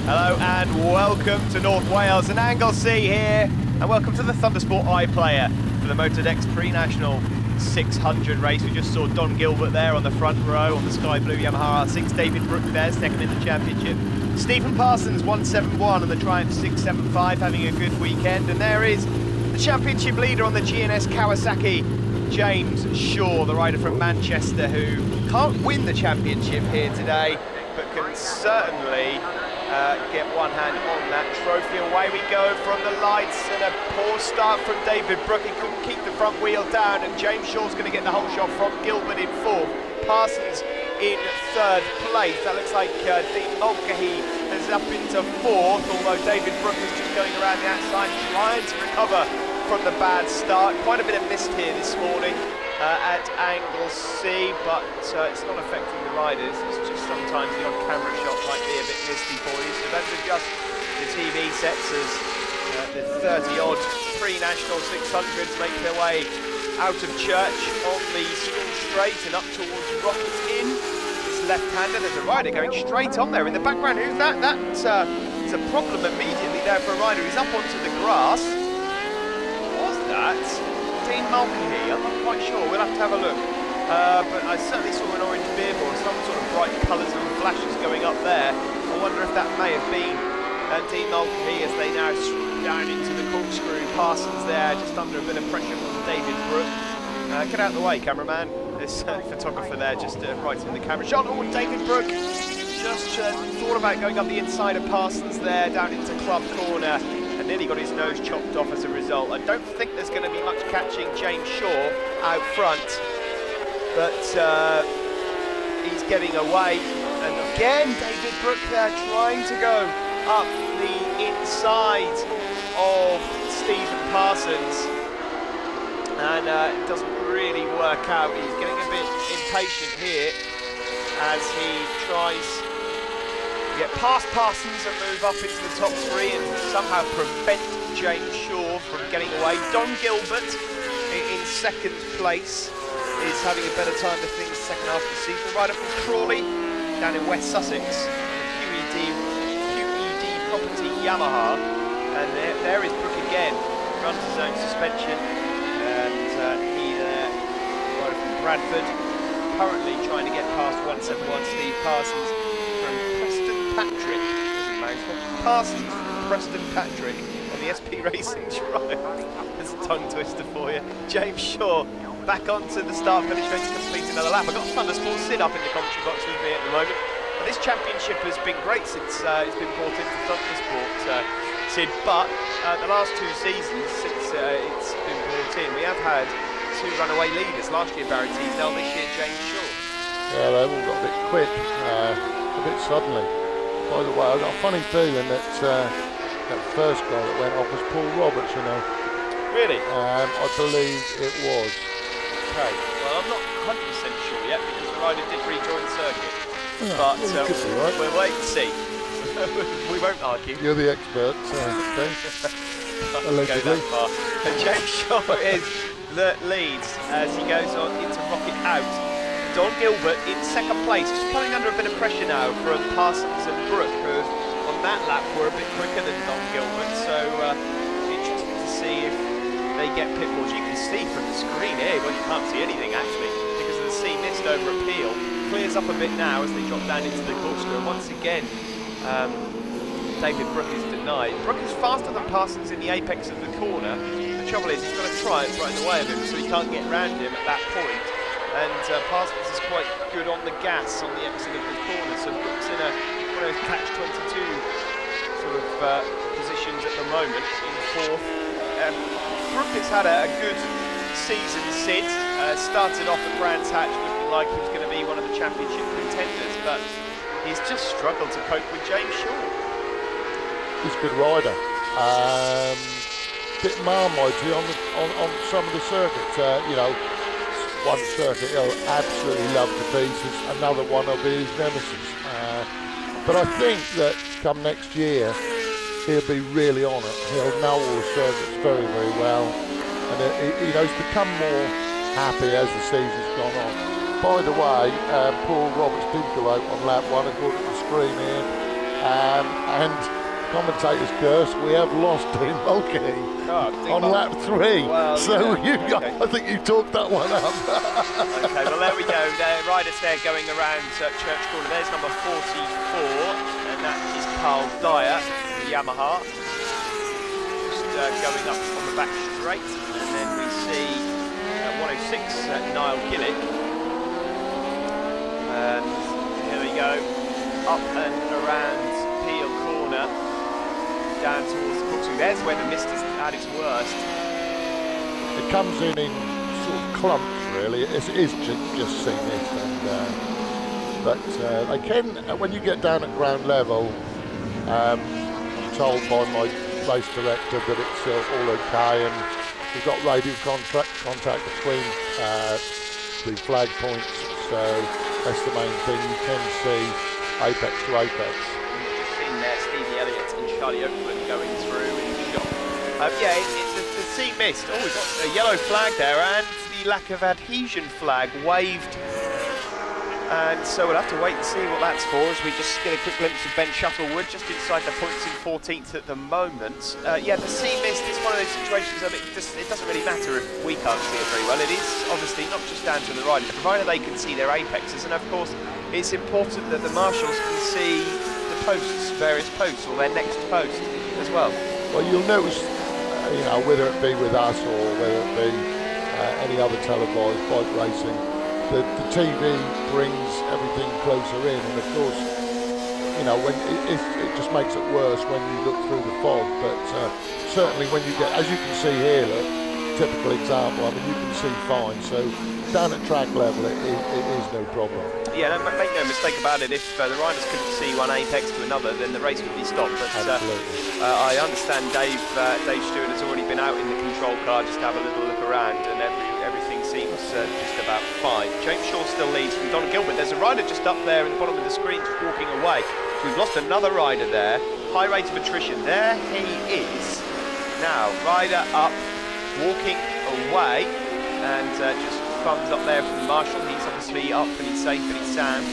Hello and welcome to North Wales and Anglesey here, and welcome to the Thundersport iPlayer for the Motordex Pre-National 600 race. We just saw Don Gilbert there on the front row on the Sky Blue Yamaha R6, David Brook there, second in the championship. Stephen Parsons 171 on the Triumph 675, having a good weekend, and there is the championship leader on the GNS Kawasaki, James Shaw, the rider from Manchester, who can't win the championship here today, but can certainly get one hand on that trophy. Away we go from the lights, and a poor start from David Brook. He couldn't keep the front wheel down, and James Shaw's going to get the whole shot from Gilbert in fourth. Parsons in third place. That looks like Dean Mulcahy is up into fourth, although David Brook is just going around the outside trying to recover from the bad start. Quite a bit of mist here this morning at Anglesey, but it's not affecting the riders. It's just sometimes the odd camera shot might be a bit misty for you, so don't adjust the TV sets as the 30-odd pre-national 600s make their way out of church on the school straight and up towards Rockets Inn. It's left-hander. There's a rider going straight on there in the background. Who's that? That's a problem immediately there for a rider. He's up onto the grass. What was that? Dean Mulcahy, I'm not quite sure, we'll have to have a look. But I certainly saw an orange beard or some sort of bright colours and flashes going up there. I wonder if that may have been Dean Mulcahy as they now swoop down into the corkscrew. Parsons there, just under a bit of pressure from David Brook. Get out of the way, cameraman. This photographer there just right in the camera shot. Oh, David Brook just thought about going up the inside of Parsons there, down into Club Corner, and nearly got his nose chopped off as a result. I don't think there's going to be much catching James Shaw out front, but he's getting away. And again, David Brook there trying to go up the inside of Stephen Parsons, and it doesn't really work out. He's getting a bit impatient here as he tries to get past Parsons and move up into the top three and somehow prevent James Shaw from getting away. Don Gilbert in second place is having a better time of things second half of the season. Rider from Crawley down in West Sussex, QED Property Yamaha, and there is Brook again, runs his own suspension, and he there, rider from Bradford, currently trying to get past 171 Steve Parsons from Preston Patrick. Parsons from Preston Patrick on the SP Racing Triumph. There's a tongue twister for you. James Shaw back onto the start finish straight to complete another lap. I've got Thundersport Sid up in the commentary box with me at the moment. And this championship has been great since it's been brought into Thundersport, Sid, but the last two seasons since it's been brought in, we have had two runaway leaders. Last year Barry Teasdale, this year James Shaw. Yeah, they all got a bit quick, a bit suddenly. By the way, I've got a funny feeling that that first guy that went off was Paul Roberts, you know. Really? I believe it was. Okay, well I'm not 100% sure yet because the rider did rejoin the circuit. But right. We'll wait and see. We won't argue. You're the expert, okay. Allegedly. And James Shaw is the leads as he goes on into Rocket Out. Don Gilbert in second place, just coming under a bit of pressure now from Parsons and Brook, who on that lap were a bit quicker than Don Gilbert. So interesting to see if they get pit bulls. You can see from the screen here, well you can't see anything actually because of the sea mist over at Peel. Clears up a bit now as they drop down into the corkscrew. And once again, David Brook is denied. Brook is faster than Parsons in the apex of the corner. The trouble is he's got a Triumph right in the way of him, so he can't get round him at that point. And Parsons is quite good on the gas on the exit of the corner, so Brook's in one of those catch-22 sort of positions at the moment in fourth. Brook has had a good season since. Started off at Brands Hatch looking like he was going to be one of the championship contenders, but he's just struggled to cope with James Shaw. He's a good rider. Bit marmitey on some of the circuits. You know, one circuit he'll absolutely love to pieces, another one will be his nemesis. But I think that come next year he'll be really on it. He'll know all the circuits very, very well, and you know, he's become more happy as the season's gone on. By the way, Paul Roberts did go out on lap one according to the screen here. and commentators curse, we have lost in Mulcahy on lap 3. Well, so okay. I think you talked that one up. Okay, well there we go. Riders there going around Church Corner. There's number 44, and that is Carl Dyer, the Yamaha. Just going up on the back straight, and then we see 106 Niall Gillick. And here we go, up and around Peel Corner, down towards the corkscrew. There's where the mist is at its worst. It comes in sort of clumps, really. It is just see mist, but they can, when you get down at ground level, I'm told by my race director that it's all okay, and we've got radio contact between the flag points, so that's the main thing. You can see apex to apex. We've seen there Stevie Elliott and Charlie Oakland going through in the shot. Yeah, it's the sea mist. Oh, we've got a yellow flag there, and the lack of adhesion flag waved. And so we'll have to wait and see what that's for, as we just get a quick glimpse of Ben Shuttlewood just inside the points in 14th at the moment. Yeah, the sea mist is one of those situations that it doesn't really matter if we can't see it very well. It is obviously not just down to the rider, provided they can see their apexes, and of course it's important that the marshals can see the posts, various posts, or their next post as well. Well, you'll notice, whether it be with us or whether it be any other televised bike racing, the TV brings everything closer in, and of course, when it just makes it worse when you look through the fog. But certainly when you get, as you can see here, look, typical example. I mean, you can see fine. So down at track level, it is no problem. Yeah, no, make no mistake about it. If the riders couldn't see one apex to another, then the race would be stopped. But I understand Dave Stewart has already been out in the control car just to have a little look around, and everything seems just about fine. James Shaw still leads from Don Gilbert. There's a rider just up there at the bottom of the screen, just walking away. So we've lost another rider there. High rate of attrition. There he is. Now, rider up, walking away, and just thumbs up there from the marshal. He's obviously up and he's safe and he's sound.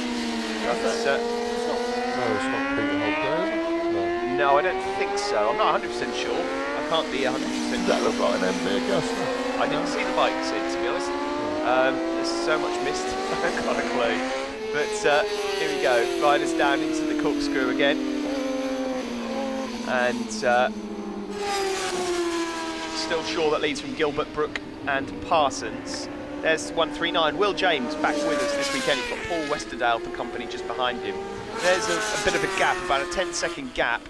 No, it's not Peter Hogg. No, I don't think so. I'm not 100% sure. I can't be 100% sure. That looked like an MV Augusta. I didn't see the bikes in, to be honest. There's so much mist, I haven't got a clue. But here we go, riders down into the corkscrew again. And still Shaw that leads from Gilbert, Brook and Parsons. There's 139, Will James back with us this weekend. He's got Paul Westerdale for company just behind him. There's a bit of a gap, about a 10-second gap.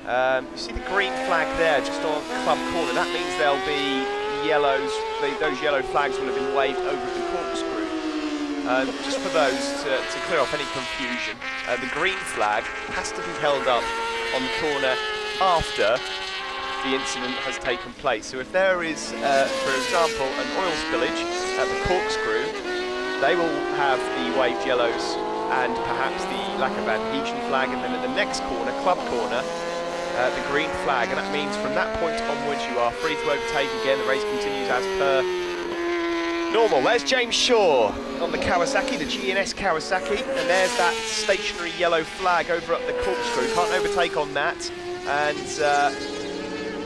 You see the green flag there just on Club Corner. That means there'll be yellows. Those yellow flags will have been waved over the corkscrew. Just for those to clear off any confusion, the green flag has to be held up on the corner after the incident has taken place. So if there is, for example, an oil spillage at the corkscrew, they will have the waved yellows and perhaps the lack of adhesion flag, and then at the next corner, Club Corner, the green flag, and that means from that point onwards you are free to overtake again. The race continues as per normal. There's James Shaw on the Kawasaki, the G&S Kawasaki, and there's that stationary yellow flag over up the corkscrew. Can't overtake on that, and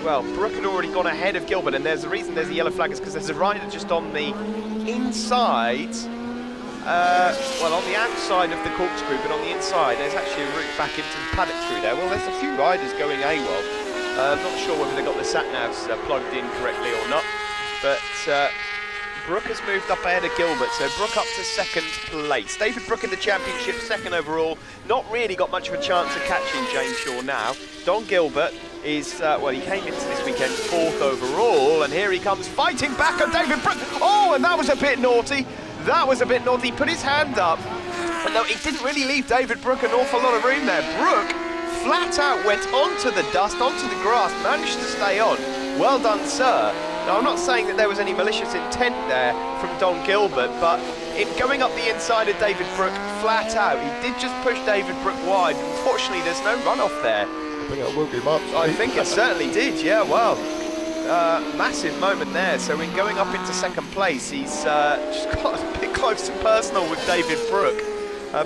well, Brook had already gone ahead of Gilbert, and there's the reason there's a yellow flag is because there's a rider just on the inside, well, on the outside of the corkscrew, but on the inside there's actually a route back into the paddock through there. Well, there's a few riders going AWOL. I'm not sure whether they got the sat-navs plugged in correctly or not, but Brook has moved up ahead of Gilbert, so Brook up to second place. David Brook in the championship, second overall. Not really got much of a chance of catching James Shaw now. Don Gilbert is, well, he came into this weekend fourth overall, and here he comes fighting back on David Brook. Oh, and that was a bit naughty. That was a bit naughty. He put his hand up, and though it didn't really leave David Brook an awful lot of room there. Brook flat out went onto the dust, onto the grass, managed to stay on. Well done, sir. Now, I'm not saying that there was any malicious intent there from Don Gilbert, but in going up the inside of David Brook flat out, he did just push David Brook wide. Unfortunately, there's no runoff there. I think it woke him up. I think it certainly did, yeah, well. Massive moment there. So in going up into second place, he's just got a bit close and personal with David Brook.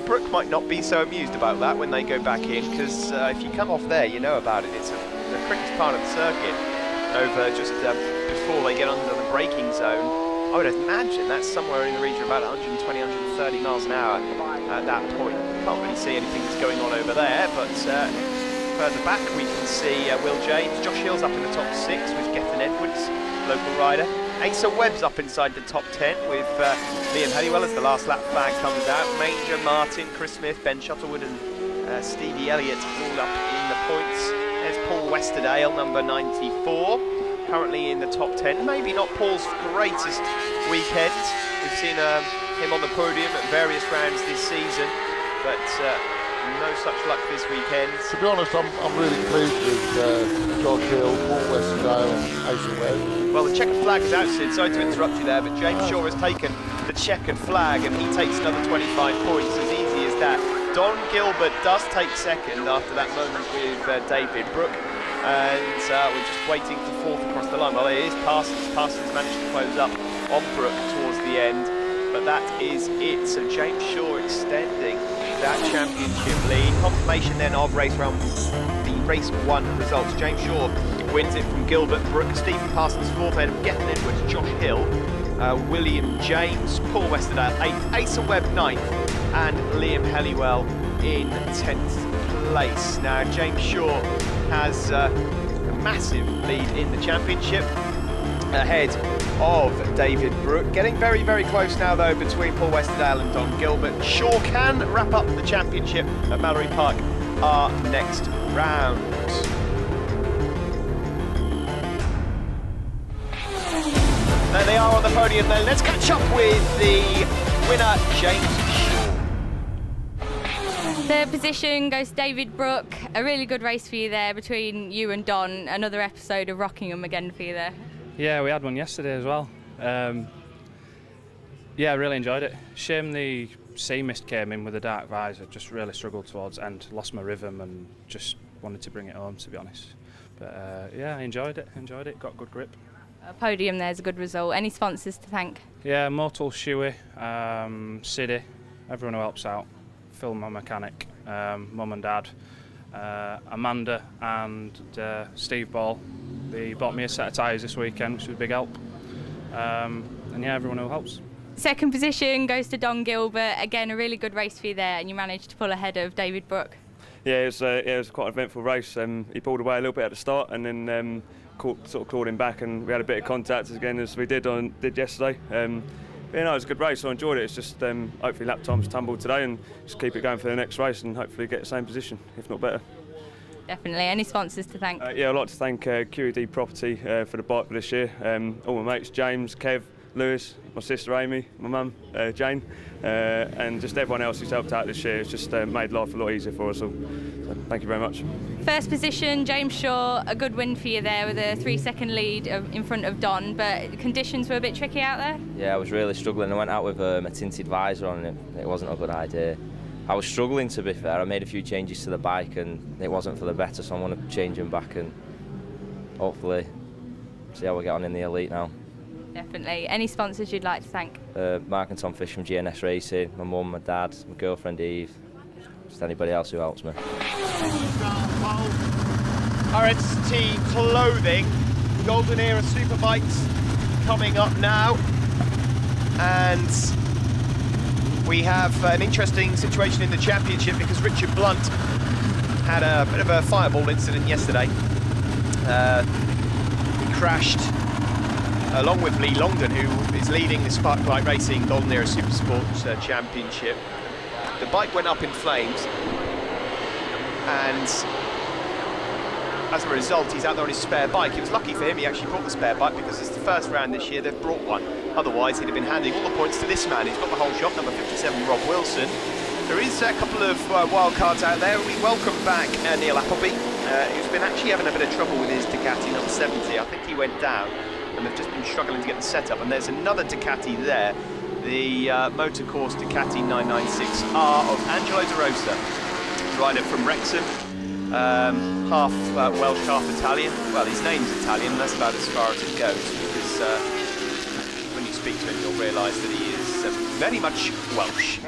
Brooke might not be so amused about that when they go back in, because if you come off there, you know about it. It's the quickest part of the circuit, over just before they get under the braking zone. I would imagine that's somewhere in the region of about 120, 130 miles an hour at that point. Can't really see anything that's going on over there, but further back we can see Will James. Josh Hill's up in the top 6 with Gethin Edwards, local rider. Asa Webb's up inside the top 10 with Liam Halliwell as the last lap flag comes out. Manger, Martin, Chris Smith, Ben Shuttlewood and Stevie Elliott all up in the points. There's Paul Westerdale, number 94, currently in the top 10. Maybe not Paul's greatest weekend. We've seen him on the podium at various rounds this season, but no such luck this weekend. To be honest, I'm really pleased with Josh Hill, Paul Westerdale and Asa Webb. Well, the checkered flag is out, Sid. Sorry to interrupt you there, but James Shaw has taken the checkered flag and he takes another 25 points, as easy as that. Don Gilbert does take second after that moment with David Brooke, and we're just waiting for fourth across the line. Well, it is Parsons. Parsons managed to close up on Brooke towards the end, but that is it. So James Shaw extending that championship lead. Confirmation then of race 1 results. James Shaw wins it from Gilbert, Brooke, Stephen Parsons 4th, then Gethin Edwards, Josh Hill, William James, Paul Westerdale 8th, Asa Webb 9th, and Liam Halliwell in 10th place. Now James Shaw has a massive lead in the championship, ahead of David Brooke. Getting very, very close now though between Paul Westerdale and Don Gilbert. Shaw can wrap up the championship at Mallory Park our next round. There they are on the podium then. Let's catch up with the winner, James Shaw. Third position goes to David Brooke. A really good race for you there between you and Don. Another episode of Rockingham again for you there. Yeah, we had one yesterday as well. Yeah, I really enjoyed it. Shame the sea mist came in with a dark visor. Just really struggled towards end. Lost my rhythm and just wanted to bring it home, to be honest. But yeah, I enjoyed it. Got good grip. A podium there's a good result. Any sponsors to thank? Yeah, Motul Shuey, Siddy, everyone who helps out. Phil, my mechanic, Mum and Dad, Amanda and Steve Ball. They bought me a set of tyres this weekend, which was a big help. And yeah, everyone who helps. Second position goes to Don Gilbert. Again, a really good race for you there, and you managed to pull ahead of David Brooke. Yeah, it was quite an eventful race. He pulled away a little bit at the start, and then sort of clawed him back, and we had a bit of contact again as we did yesterday. But, no, it was a good race, so I enjoyed it. It's just hopefully lap times tumbled today, and just keep it going for the next race, and hopefully get the same position, if not better. Definitely. Any sponsors to thank? Yeah, I'd like to thank QED Property for the bike for this year. All my mates, James, Kev, Lewis, my sister Amy, my mum, Jane, and just everyone else who's helped out this year. It's just made life a lot easier for us all. So thank you very much. First position, James Shaw, a good win for you there with a 3-second lead in front of Don, but conditions were a bit tricky out there? Yeah, I was really struggling. I went out with a tinted visor on and it wasn't a good idea. I was struggling, to be fair. I made a few changes to the bike and it wasn't for the better, so I want to change them back and hopefully see how we get on in the elite now. Definitely. Any sponsors you'd like to thank? Mark and Tom Fish from GNS Racing, my mum, my dad, my girlfriend Eve, just anybody else who helps me. RST Clothing, Golden Era Superbikes coming up now, and we have an interesting situation in the championship because Richard Blunt had a bit of a fireball incident yesterday. He crashed along with Lee Longdon, who is leading the Sparklight Racing Golden Era Supersport Championship. The bike went up in flames, and as a result, he's out there on his spare bike. It was lucky for him he actually brought the spare bike, because it's the first round this year they've brought one. Otherwise, he'd have been handing all the points to this man. He's got the whole shot, number 57, Rob Wilson. There is a couple of wild cards out there. We welcome back Neil Appleby, who's been actually having a bit of trouble with his Ducati number 70. I think he went down, and they've just been struggling to get the setup. And there's another Ducati there, the Motorcourse Ducati 996R of Angelo De Rosa, rider from Wrexham, half Welsh, half Italian. Well, his name's Italian, and that's about as far as it goes, because when you speak to him, you'll realise that he is very much Welsh.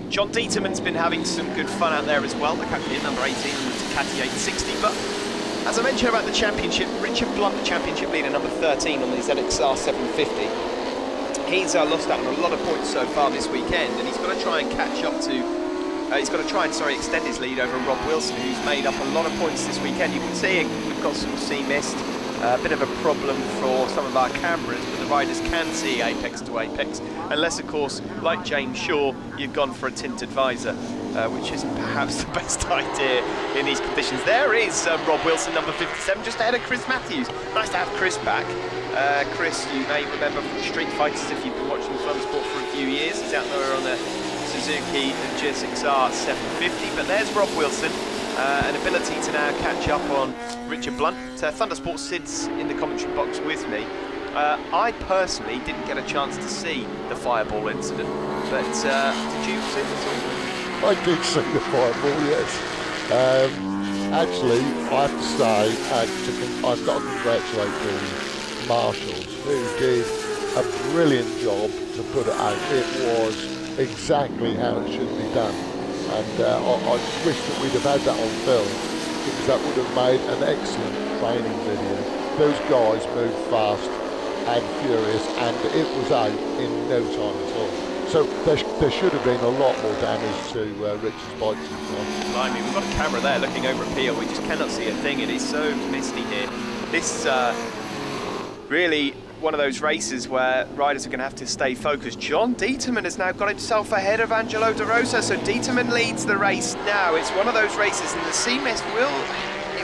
John Dieterman's been having some good fun out there as well, the captain, number 18, Ducati 860. But as I mentioned about the championship, Richard Blunt, the championship leader, number 13 on the ZXR 750. He's lost out on a lot of points so far this weekend, and he's got to try and catch up to. He's got to try and extend his lead over Rob Wilson, who's made up a lot of points this weekend. You can see we've got some sea mist. A bit of a problem for some of our cameras, but the riders can see apex to apex, unless of course, like James Shaw, you've gone for a tinted visor, which isn't perhaps the best idea in these conditions. There is Rob Wilson, number 57, just ahead of Chris Matthews. Nice to have Chris back. Chris, you may remember from Street Fighters if you've been watching Thundersport for a few years. He's out there on the Suzuki GSX-R 750, but there's Rob Wilson. An ability to now catch up on Richard Blunt. Thundersport sits in the commentary box with me. I personally didn't get a chance to see the fireball incident, but did you see it at all? I did see the fireball, yes. Actually, I have to say, I've got to congratulate the marshals who did a brilliant job to put it out. It was exactly how it should be done. And I wish that we'd have had that on film, because that would have made an excellent training video. Those guys moved fast and furious, and it was out in no time at all. So there should have been a lot more damage to Richard's bike. Blimey, we've got a camera there looking over a pier. We just cannot see a thing. It is so misty here. This really one of those races where riders are going to have to stay focused. John Dieterman has now got himself ahead of Angelo De Rosa, so Dieterman leads the race now. It's one of those races, and the sea mist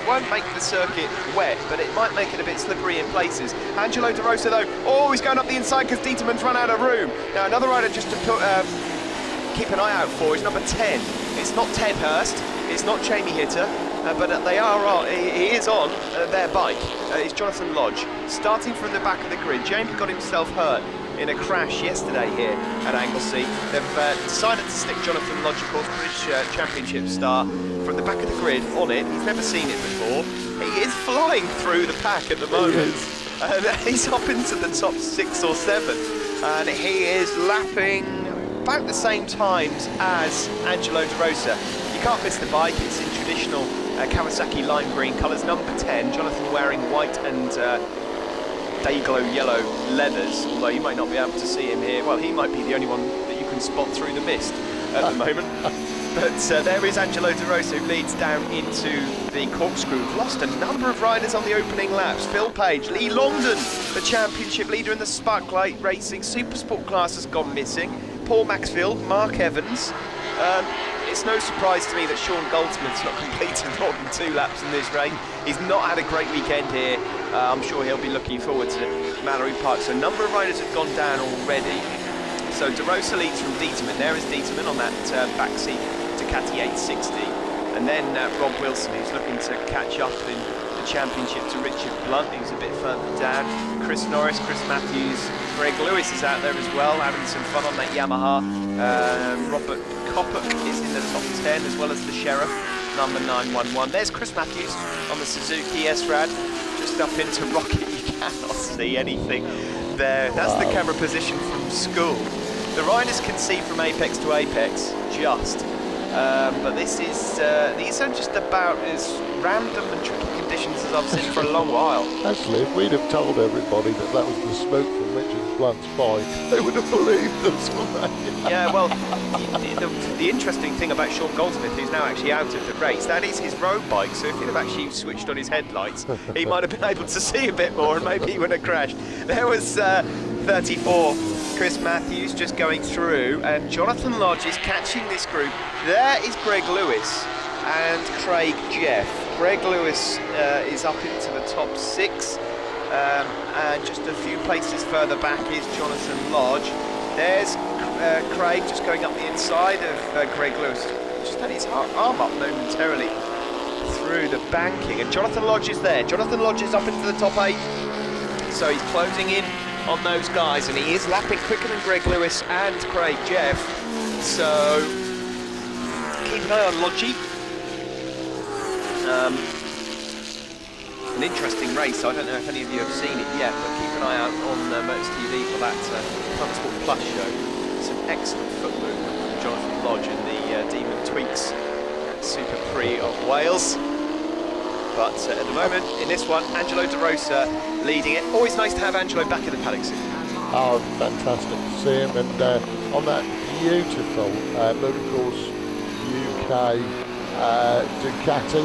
won't make the circuit wet, but it might make it a bit slippery in places. Angelo De Rosa though, he's going up the inside because Dieterman's run out of room. Now another rider just to keep an eye out for is number 10. It's not Ted Hurst, it's not Jamie Hitter, but they are on. He is on their bike. It's Jonathan Lodge, starting from the back of the grid. Jamie got himself hurt in a crash yesterday here at Anglesey. They've decided to stick Jonathan Lodge, of course, British Championship star, from the back of the grid on it. He's never seen it before. He is flying through the pack at the moment. He's up into the top 6 or 7, and he is lapping about the same times as Angelo De Rosa. You can't miss the bike. It's in traditional Kawasaki lime green colours, number 10. Jonathan wearing white and Dayglow yellow leathers, although you might not be able to see him here. Well, he might be the only one that you can spot through the mist at the moment. But there is Angelo De Rosa, who leads down into the corkscrew. We've lost a number of riders on the opening laps. Phil Page, Lee Longdon, the championship leader in the Sparklight Racing Supersport class, has gone missing. Paul Maxfield, Mark Evans. It's no surprise to me that Sean Goldsmith's not completed more than 2 laps in this race. He's not had a great weekend here. I'm sure he'll be looking forward to Mallory Park. So a number of riders have gone down already. So De Rosa leads from Dieterman. There is Dieterman on that backseat Ducati 860. And then Rob Wilson, who's looking to catch up in the championship to Richard Blunt, who's a bit further down. Chris Norris, Chris Matthews, Greg Lewis is out there as well, having some fun on that Yamaha. Robert Koppuk is in the top 10, as well as the Sheriff, number 911. There's Chris Matthews on the Suzuki S-Rad, just up into Rocket. You cannot see anything there. That's the camera position from school. The riders can see from apex to apex, just. But this is these are just about as random and tricky conditions as I've seen for a long while. Actually, if we'd have told everybody that that was the smoke from Richard Blunt's bike, they would have believed us, wouldn't they? Yeah, well, the interesting thing about Sean Goldsmith, who's now actually out of the race, that is his road bike, so if he'd have actually switched on his headlights, he might have been able to see a bit more, and maybe he wouldn't have crashed. There was 34, Chris Matthews just going through, and Jonathan Lodge is catching this group. There is Greg Lewis and Craig Jeff. Greg Lewis is up into the top 6, and just a few places further back is Jonathan Lodge. There's Craig just going up the inside of Greg Lewis. Just had his arm up momentarily through the banking, and Jonathan Lodge is there. Jonathan Lodge is up into the top 8, so he's closing in on those guys, and he is lapping quicker than Greg Lewis and Craig Jeff. So keep an eye on Lodgy. An interesting race. I don't know if any of you have seen it yet, but keep an eye out on Motors TV for that Thundersport Plus show. Some excellent foot movement from Jonathan Lodge in the Demon Tweaks Super Prix of Wales. But at the moment, in this one, Angelo De Rosa leading it. Always nice to have Angelo back in the paddock soon. Oh, fantastic to see him, and on that beautiful motocross UK Ducati,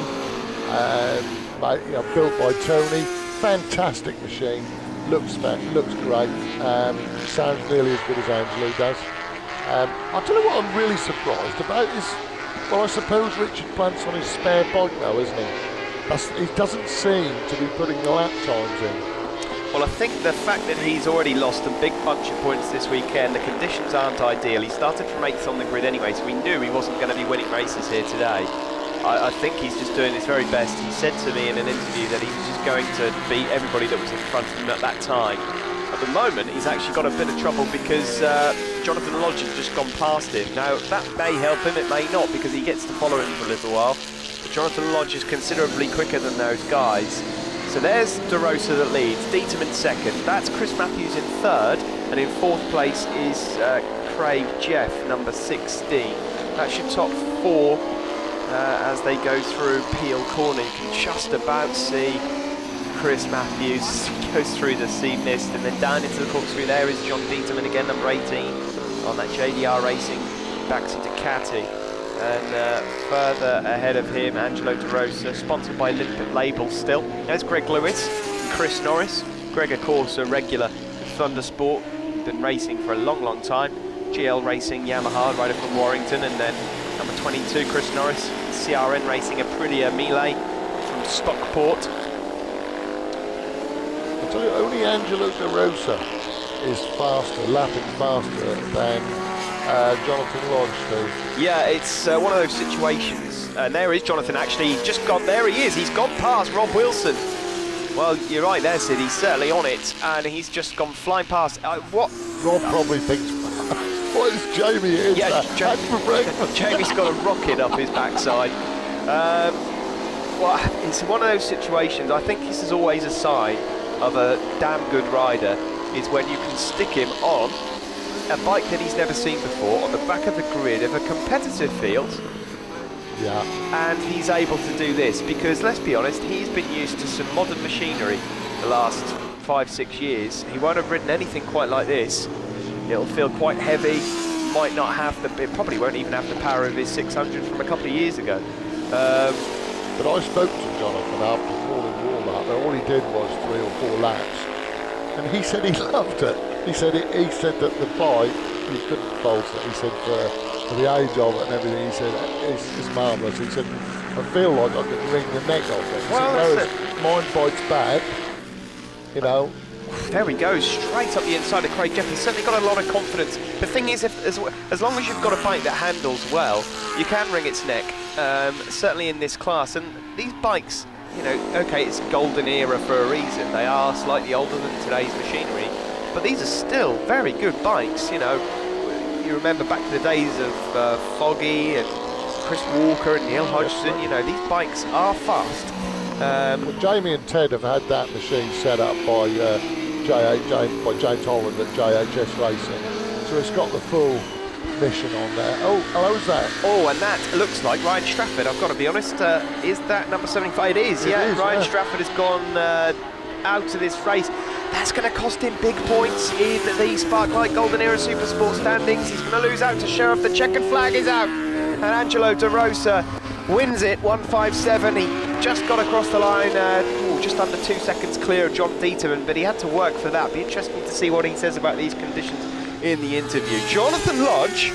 built by Tony. Fantastic machine. Looks great. Sounds nearly as good as Angelo does. I'll tell you what I'm really surprised about is, well, I suppose Richard Plant's on his spare bike now, isn't he? He doesn't seem to be putting the lap times in. Well, I think the fact that he's already lost a big bunch of points this weekend, the conditions aren't ideal. He started from 8th on the grid anyway, so we knew he wasn't going to be winning races here today. I think he's just doing his very best. He said to me in an interview that he was just going to beat everybody that was in front of him at that time. At the moment, he's actually got a bit of trouble because Jonathan Lodge has just gone past him. Now, that may help him, it may not, because he gets to follow him for a little while. But Jonathan Lodge is considerably quicker than those guys. So there's De Rosa that leads, Dieterman second, that's Chris Matthews in third, and in fourth place is Craig Jeff, number 16. That should top four as they go through Peel Corner. You can just about see Chris Matthews goes through the sea mist, and then down into the corkscrew there is John Dieterman again, number 18, on that JDR Racing backseat Ducati. And further ahead of him, Angelo De Rosa, sponsored by Limpet Label still. There's Greg Lewis and Chris Norris. Greg, of course, a regular Thundersport, been racing for a long, long time. GL Racing, Yamaha, rider from Warrington, and then number 22, Chris Norris, CRN Racing, Aprilia Miele from Stockport. I'll tell you, only Angelo De Rosa is faster, lapping faster than Jonathan Lodge too. Yeah, it's one of those situations. And there is Jonathan actually, just gone, there he is, he's gone past Rob Wilson. Well, you're right there, Sid, he's certainly on it, and he's just gone flying past. What? Rob probably thinks, what is Jamie is yeah, that? For breakfast. Jamie's got a rocket up his backside. Well, it's one of those situations, I think this is always a sign of a damn good rider, is when you can stick him on a bike that he's never seen before on the back of the grid of a competitive field. Yeah. And he's able to do this because, let's be honest, he's been used to some modern machinery the last 5-6 years. He won't have ridden anything quite like this. It'll feel quite heavy, might not have the, it probably won't even have the power of his 600 from a couple of years ago. But I spoke to Jonathan after the morning warm-up, and all he did was 3 or 4 laps, and he said he loved it. He said that the bike, he couldn't fault it. He said for the age of it and everything, he said it's marvellous. He said, I feel like I could wring the neck off it. Well, whereas mine bites back, you know. There we go, straight up the inside of Craig Jeff. He's certainly got a lot of confidence. The thing is, as long as you've got a bike that handles well, you can wring its neck, certainly in this class. And these bikes, you know, okay, it's a golden era for a reason. They are slightly older than today's machinery, but these are still very good bikes, you know. You remember back to the days of Foggy and Chris Walker and Neil Hodgson, you know, these bikes are fast. Well, Jamie and Ted have had that machine set up by James Holland at JHS Racing, so it's got the full mission on there. Oh, hello's that? Oh, and that looks like Ryan Strafford, I've got to be honest. Is that number 75? It is, yeah. Ryan Strafford has gone out of this race. That's going to cost him big points in the Sparklight Golden Era Supersport standings. He's going to lose out to Sheriff. The checkered flag is out, and Angelo De Rosa wins it, 1:57. He just got across the line, just under 2 seconds clear of John Dieterman, but he had to work for that. Be interesting to see what he says about these conditions in the interview. Jonathan Lodge,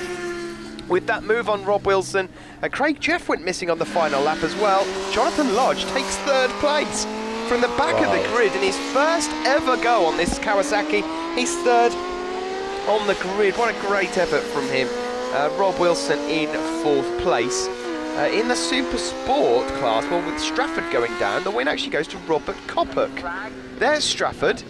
with that move on Rob Wilson, and Craig Jeff went missing on the final lap as well. Jonathan Lodge takes 3rd place from the back of the grid in his first ever go on this Kawasaki. He's 3rd on the grid. What a great effort from him. Rob Wilson in 4th place. In the Super Sport class, well, with Strafford going down, the win actually goes to Robert Coppock. There's Strafford.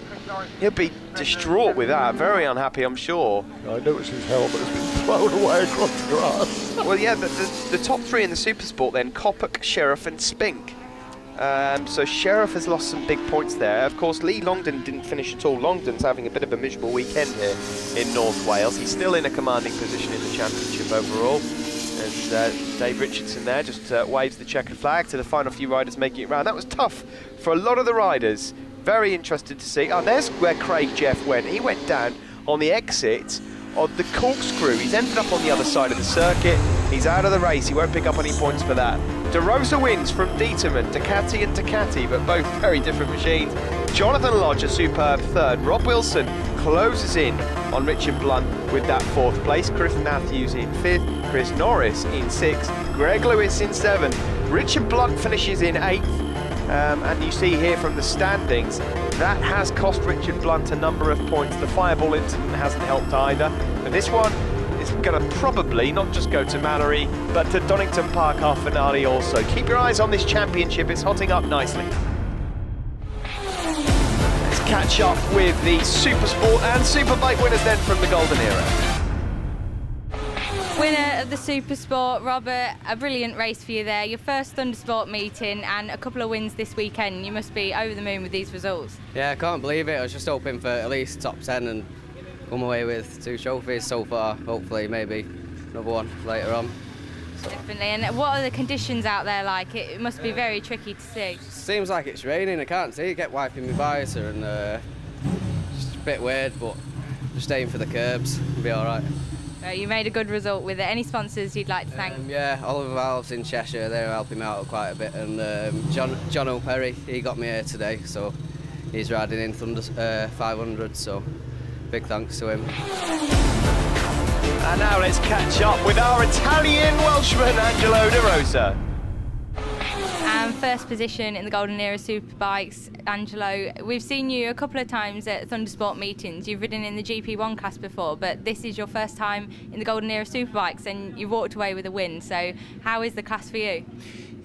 He'll be distraught with that, very unhappy, I'm sure. I noticed his helmet has been thrown away across the grass. Well, yeah, the top 3 in the Super Sport then, Coppock, Sheriff and Spink. So Sheriff has lost some big points there. Of course, Lee Longdon didn't finish at all. Longdon's having a bit of a miserable weekend here in North Wales. He's still in a commanding position in the championship overall. And Dave Richardson there just waves the checkered flag to the final few riders making it round. That was tough for a lot of the riders. Very interested to see. Oh, there's where Craig Jeff went. He went down on the exit of the corkscrew. He's ended up on the other side of the circuit. He's out of the race. He won't pick up any points for that. De Rosa wins from Dieterman, Ducati and Ducati, but both very different machines. Jonathan Lodge, a superb third. Rob Wilson closes in on Richard Blunt with that fourth place. Chris Matthews in fifth, Chris Norris in sixth, Greg Lewis in seventh. Richard Blunt finishes in eighth. And you see here from the standings, that has cost Richard Blunt a number of points. The fireball incident hasn't helped either. But this one is going to probably not just go to Mallory, but to Donington Park, our finale also. Keep your eyes on this championship, it's hotting up nicely. Let's catch up with the Supersport and Superbike winners then from the Golden Era. Winner of the Supersport, Robert, a brilliant race for you there. Your first Thundersport meeting and a couple of wins this weekend. You must be over the moon with these results. Yeah, I can't believe it. I was just hoping for at least top 10 and come away with 2 trophies so far. Hopefully, maybe another one later on. So. Definitely. And what are the conditions out there like? It must be very tricky to see. Seems like it's raining. I can't see it. Get wiping my visor and just a bit weird, but just aim for the curbs. It'll be all right. You made a good result with it. Any sponsors you'd like to thank? Yeah, Oliver Valves in Cheshire, they're helping me out quite a bit, and John O'Perry, he got me here today, so he's riding in Thunder 500, so big thanks to him. And now let's catch up with our Italian Welshman, Angelo De Rosa. And first position in the Golden Era Superbikes, Angelo. We've seen you a couple of times at Thundersport meetings. You've ridden in the GP1 class before, but this is your first time in the Golden Era Superbikes and you walked away with a win. So how is the class for you?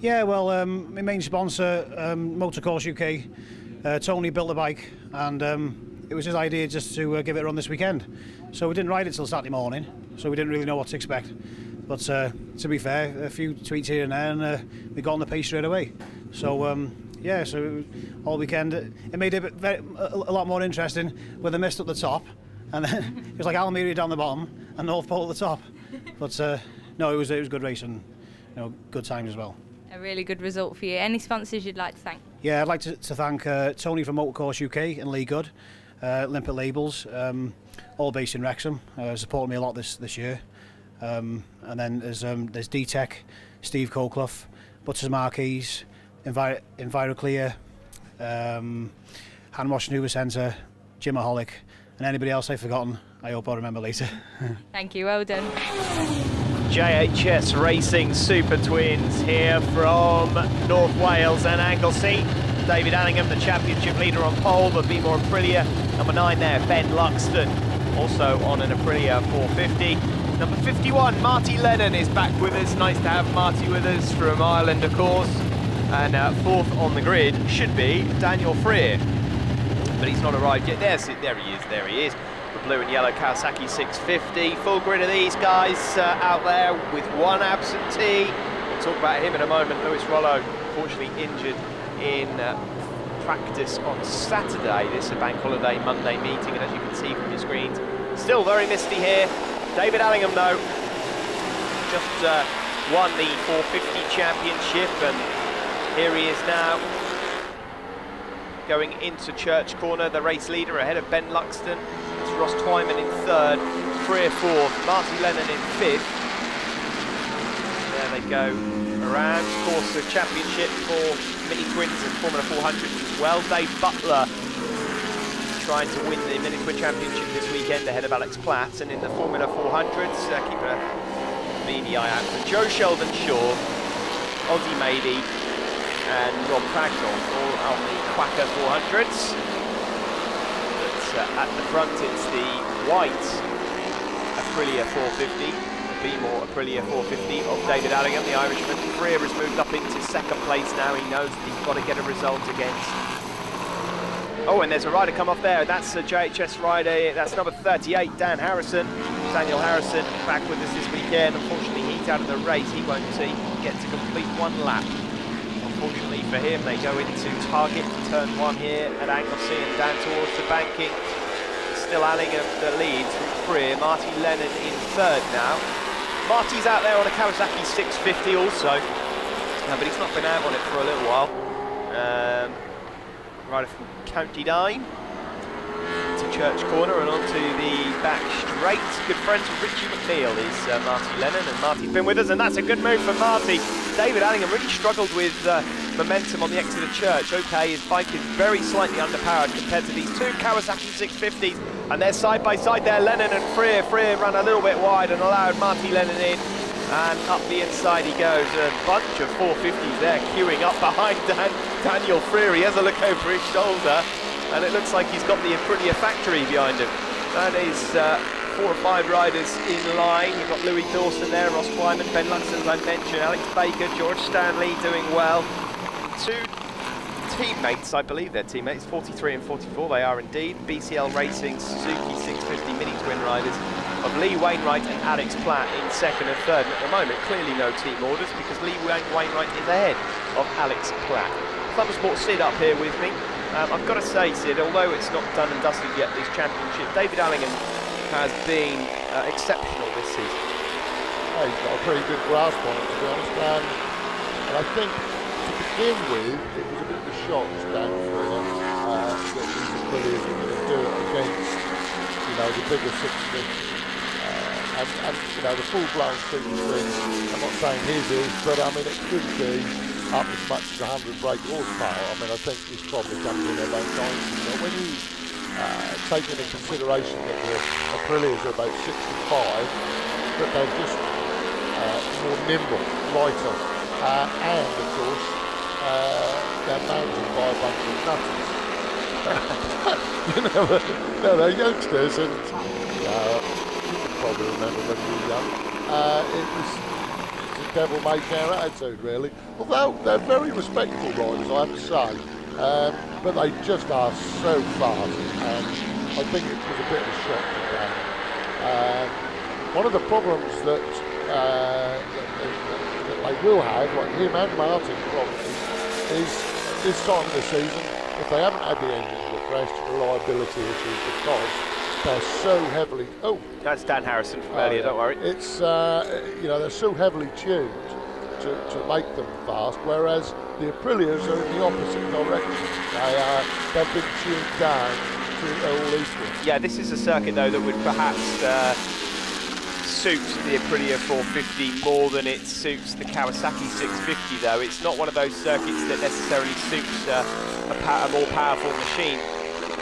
Yeah, well, my main sponsor, Motorcourse UK, Tony built the bike, and it was his idea just to give it a run this weekend. So we didn't ride it till Saturday morning, so we didn't really know what to expect. But to be fair, a few tweets here and there, and we got on the pace straight away. So yeah, so all weekend it made it a lot more interesting with the mist at the top, and then it was like Almeria down the bottom and North Pole at the top. But no, it was a good race and good times as well. A really good result for you. Any sponsors you'd like to thank? Yeah, I'd like to thank Tony from Motorcourse UK and Lee Good, Limpet Labels, all based in Wrexham, supported me a lot this year. And then there's D-Tech, Steve Colclough, Butters Marquis, EnviroClear, Hand Wash Hoover Centre, Gymaholic, and anybody else I've forgotten, I hope I'll remember later. Thank you, well done. JHS Racing Super Twins here from North Wales and Anglesey. David Allingham, the championship leader on pole, but Be More Aprilia. Number 9 there, Ben Luxton, also on an Aprilia 450. Number 51, Marty Lennon is back with us. Nice to have Marty with us from Ireland, of course. And fourth on the grid should be Daniel Freer, but he's not arrived yet. There he is. The blue and yellow Kawasaki 650. Full grid of these guys out there with one absentee. We'll talk about him in a moment. Lewis Rollo, unfortunately injured in practice on Saturday. This is a bank holiday Monday meeting, and as you can see from your screens, still very misty here. David Allingham, though, just won the 450 championship, and here he is now going into Church Corner, the race leader ahead of Ben Luxton. It's Ross Twyman in third, Freer fourth, Marty Lennon in fifth. There they go around. Of course, the championship for Mini Twins and Formula 400 as well. Dave Butler trying to win the Mini Twin Championship this weekend ahead of Alex Platt, and in the Formula 400s, keep a beady eye out for Joe Sheldon Shaw, Ozzy Mady, and Rob Cragnall, all on the Quacker 400s. But at the front, it's the white Aprilia 450, Be More Aprilia 450 of David Allingham, the Irishman. Freer has moved up into second place now. He knows that he's got to get a result against. Oh, and there's a rider come off there. That's a JHS rider. That's number 38, Dan Harrison. Daniel Harrison back with us this weekend. Unfortunately, he's out of the race. He won't get to complete one lap unfortunately for him. They go into target for turn 1 here at Anglesey and down towards the banking. Still Allingham that leads from Freer. Marty Lennon in third now. Marty's out there on a Kawasaki 650 also, but he's not been out on it for a little while. Rider from County Down to Church Corner and onto the back straight. Good friends with Richie McNeil is Marty Lennon, and Marty's been with us, and that's a good move for Marty. David Allingham really struggled with momentum on the exit of Church. Okay, his bike is very slightly underpowered compared to these two Kawasaki 650s, and they're side by side there, Lennon and Freer. Freer ran a little bit wide and allowed Marty Lennon in, and up the inside he goes. A bunch of 450s there queuing up behind Daniel Freer. He has a look over his shoulder, and it looks like he's got the Aprilia factory behind him. That is 4 or 5 riders in line. You've got Louis Dawson there, Ross Twyman, Ben Luxon, as I mentioned, Alex Baker, George Stanley doing well. 2 teammates, I believe they're teammates, 43 and 44, they are indeed. BCL Racing Suzuki 650 mini twin riders of Lee Wainwright and Alex Platt in second and third. And at the moment, clearly no team orders because Lee Wainwright is ahead of Alex Platt. Thundersport Sid up here with me. I've got to say, Sid, although it's not done and dusted yet, this championship, David Allingham has been exceptional this season. He's got a pretty good grasp on it, to be honest. And I think, to begin with, it was a bit of a shock to Dan Freer that these Aprilias were going to do it against, you know, the bigger 650. And you know, the full-blown super-swing, I'm not saying his is, but I mean, it could be up as much as 100 brake horsepower. I mean, I think he's probably comes in about 90. But when you take into consideration that the Aprilias are about 65, that they're just more nimble, lighter, and of course, they're mounted by a bunch of nutters. You know, they're youngsters, and you can probably remember when you were young. It's a devil-may-care attitude, really. Although they're very respectable riders, I have to say, but they just are so fast, and I think it was a bit of a shock to them. One of the problems that they will have, like him and Martin probably, is this time of the season, if they haven't had the engines refreshed, reliability issues, because they're so heavily... Oh, that's Dan Harrison from earlier, don't worry. It's, you know, they're so heavily tuned to make them fast, whereas the Aprilias are in the opposite direction. They've been tuned down to all equal. Yeah, this is a circuit, though, that would perhaps suit the Aprilia 450 more than it suits the Kawasaki 650, though. It's not one of those circuits that necessarily suits a more powerful machine.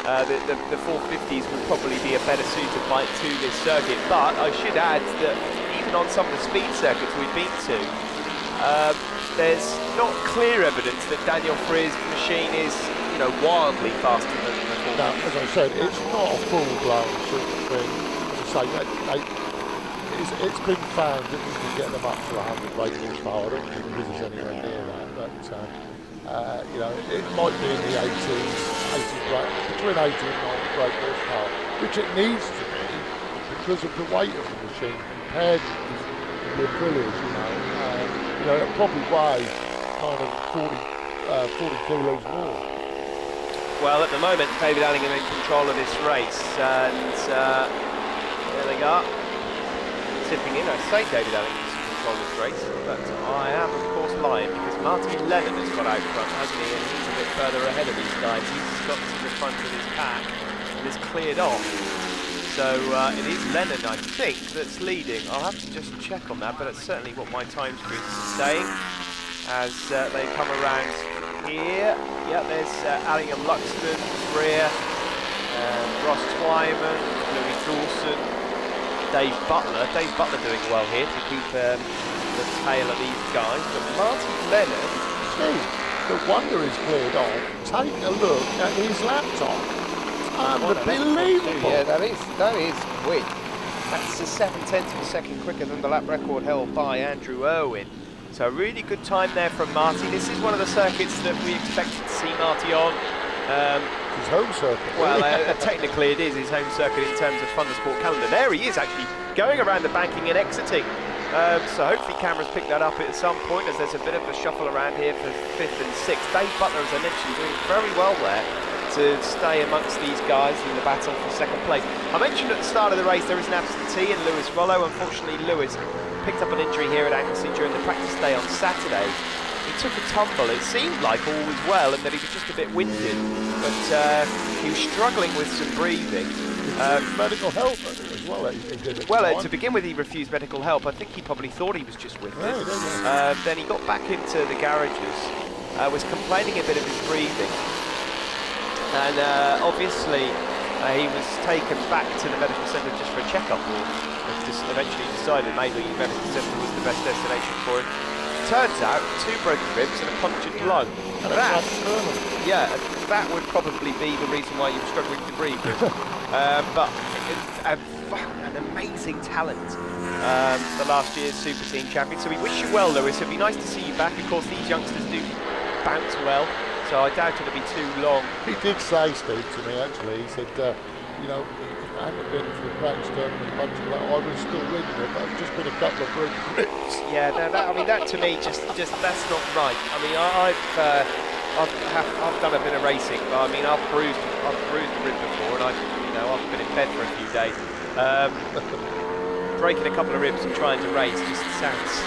The 450s will probably be a better suited bike to this circuit, but I should add that even on some of the speed circuits we've been to, there's not clear evidence that Daniel Freer's machine is, you know, wildly faster than the 450. No, as I said, it's not a full-blown super thing. As I say, it's been found that you can get them up to 100 brake horsepower. I don't think this is anywhere near that, but you know, it might be in the between 80 and 90 brake horsepower, which it needs to be because of the weight of the machine compared with the Aprilias. You know, it'll probably weigh kind of 40 kilos more. Well, at the moment, David Allingham in control of this race, and there they go. Tipping in, I say David Allingham's in control of this race, but I am of course lying because Martin Lennon has got out front, hasn't he? And he's a bit further ahead of these guys. He's got to the front of his pack and is cleared off. So it is Lennon, I think, that's leading. I'll have to just check on that, but that's certainly what my time screen is saying as they come around here. Yeah, there's Allingham, Luxton, Freer, Ross Twyman, Louis Dawson, Dave Butler doing well here to keep the tail of these guys, but Martin Lennon... Steve, the wonder is cleared off. Take a look at his laptop. Unbelievable. Yeah, that is quick. That's a 7/10 of a second quicker than the lap record held by Andrew Irwin. So a really good time there from Marty. This is one of the circuits that we expected to see Marty on. His home circuit. Well, technically it is his home circuit in terms of Thundersport calendar. There he is actually going around the banking and exiting So hopefully cameras pick that up at some point, as there's a bit of a shuffle around here for 5th and 6th. Dave Butler, as I mentioned, doing very well there to stay amongst these guys in the battle for 2nd place. I mentioned at the start of the race there is an absentee in Lewis Rollo. Unfortunately, Lewis picked up an injury here at Anglesey during the practice day on Saturday. He took a tumble. It seemed like all was well and that he was just a bit winded, but he was struggling with some breathing. Medical help as well. Well, to begin with, he refused medical help. I think he probably thought he was just winded. Then he got back into the garages, was complaining a bit of his breathing, and obviously he was taken back to the medical centre just for a checkup, or just eventually decided maybe the medical centre was the best destination for him. Turns out 2 broken ribs and a punctured lung. That would probably be the reason why you were struggling to breathe. But an amazing talent, the last year's Super Team champion. So we wish you well, Lewis. It'd be nice to see you back. Of course, these youngsters do bounce well, so I doubt it'll be too long. He did say, Steve, to me actually, he said, you know, if I hadn't been for the practice turn and a bunch of that, I would have still ridden it, but it's just been a couple of broken ribs. Yeah, no, I mean, that to me, just that's not right. I mean, I've done a bit of racing, but I mean, I've bruised a rib before, and I've been in bed for a few days. Breaking a couple of ribs and trying to race just sounds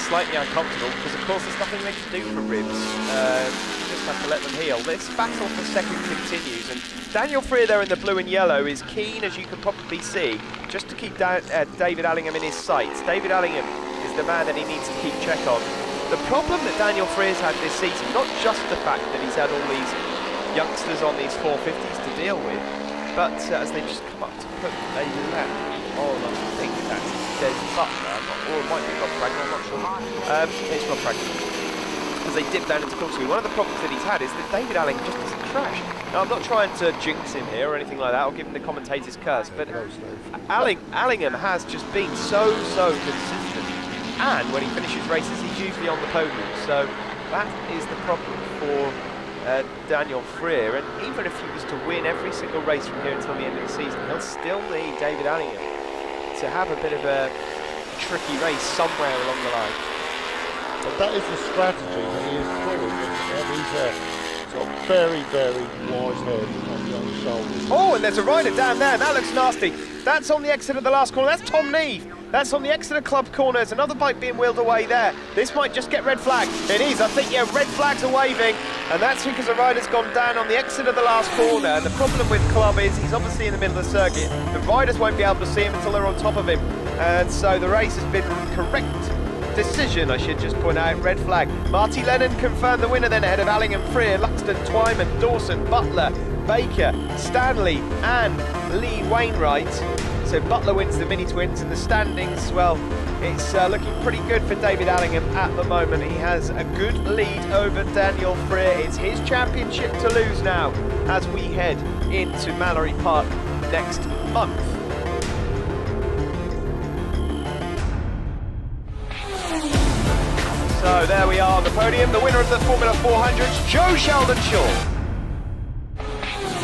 slightly uncomfortable, because of course there's nothing they can do for ribs. You just have to let them heal. This battle for 2nd continues, and Daniel Freer there in the blue and yellow is keen, as you can probably see, just to keep David Allingham in his sights. David Allingham is the man that he needs to keep check on. The problem that Daniel Freer's had this season, not just the fact that he's had all these youngsters on these 450s to deal with, but as they just come up to put a lap on, I think that's Des Butler, or it might be Rob Pragner, I'm not sure. It's Rob Pragner. As they dip down into Corkscrew, one of the problems that he's had is that David Allingham just doesn't crash. Now, I'm not trying to jinx him here or anything like that, I'll give him the commentator's curse, but Allingham has just been so consistent, and when he finishes races, he's usually on the podium, so that is the problem for Daniel Freer, and even if he was to win every single race from here until the end of the season, he'll still need David Allingham to have a bit of a tricky race somewhere along the line. But that is the strategy that he is following, and he's got very, very wise head on the own shoulders. Oh, and there's a rider down there, that looks nasty. That's on the exit of the last corner, that's Tom Neve. That's on the exit of Club Corner. There's another bike being wheeled away there. This might just get red flag. It is, I think, yeah, red flags are waving, and that's because the rider's gone down on the exit of the last corner. And the problem with Club is he's obviously in the middle of the circuit. The riders won't be able to see him until they're on top of him. And so the race has been correct decision, I should just point out, red flag. Marty Lennon confirmed the winner then ahead of Allingham, Freer, Luxton, Twyman, Dawson, Butler, Baker, Stanley and Lee Wainwright. So Butler wins the mini twins, and the standings, well, it's looking pretty good for David Allingham at the moment. He has a good lead over Daniel Freer. It's his championship to lose now as we head into Mallory Park next month. So there we are on the podium, the winner of the Formula 400's Joe Sheldon-Shaw.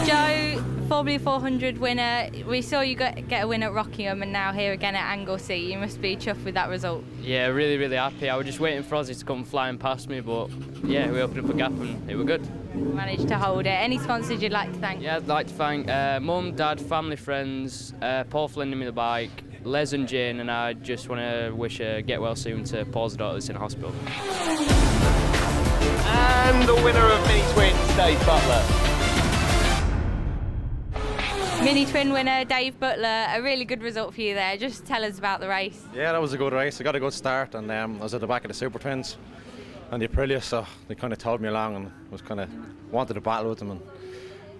Joe, Formula 400 winner. We saw you get a win at Rockingham and now here again at Anglesey. You must be chuffed with that result. Yeah, really, really happy. I was just waiting for Ozzy to come flying past me, but yeah, we opened up a gap and it was good. Managed to hold it. Any sponsors you'd like to thank? Yeah, I'd like to thank Mum, Dad, family, friends, Paul for lending me the bike, Les and Jane, and I just want to wish her get well soon to Paul's daughter that's in hospital. And the winner of Mini Twins, Dave Butler. Mini Twin winner, Dave Butler. A really good result for you there. Just tell us about the race. Yeah, that was a good race. I got a good start, and I was at the back of the Super Twins and the Aprilia, so they kind of told me along and was kind of wanted to battle with them, and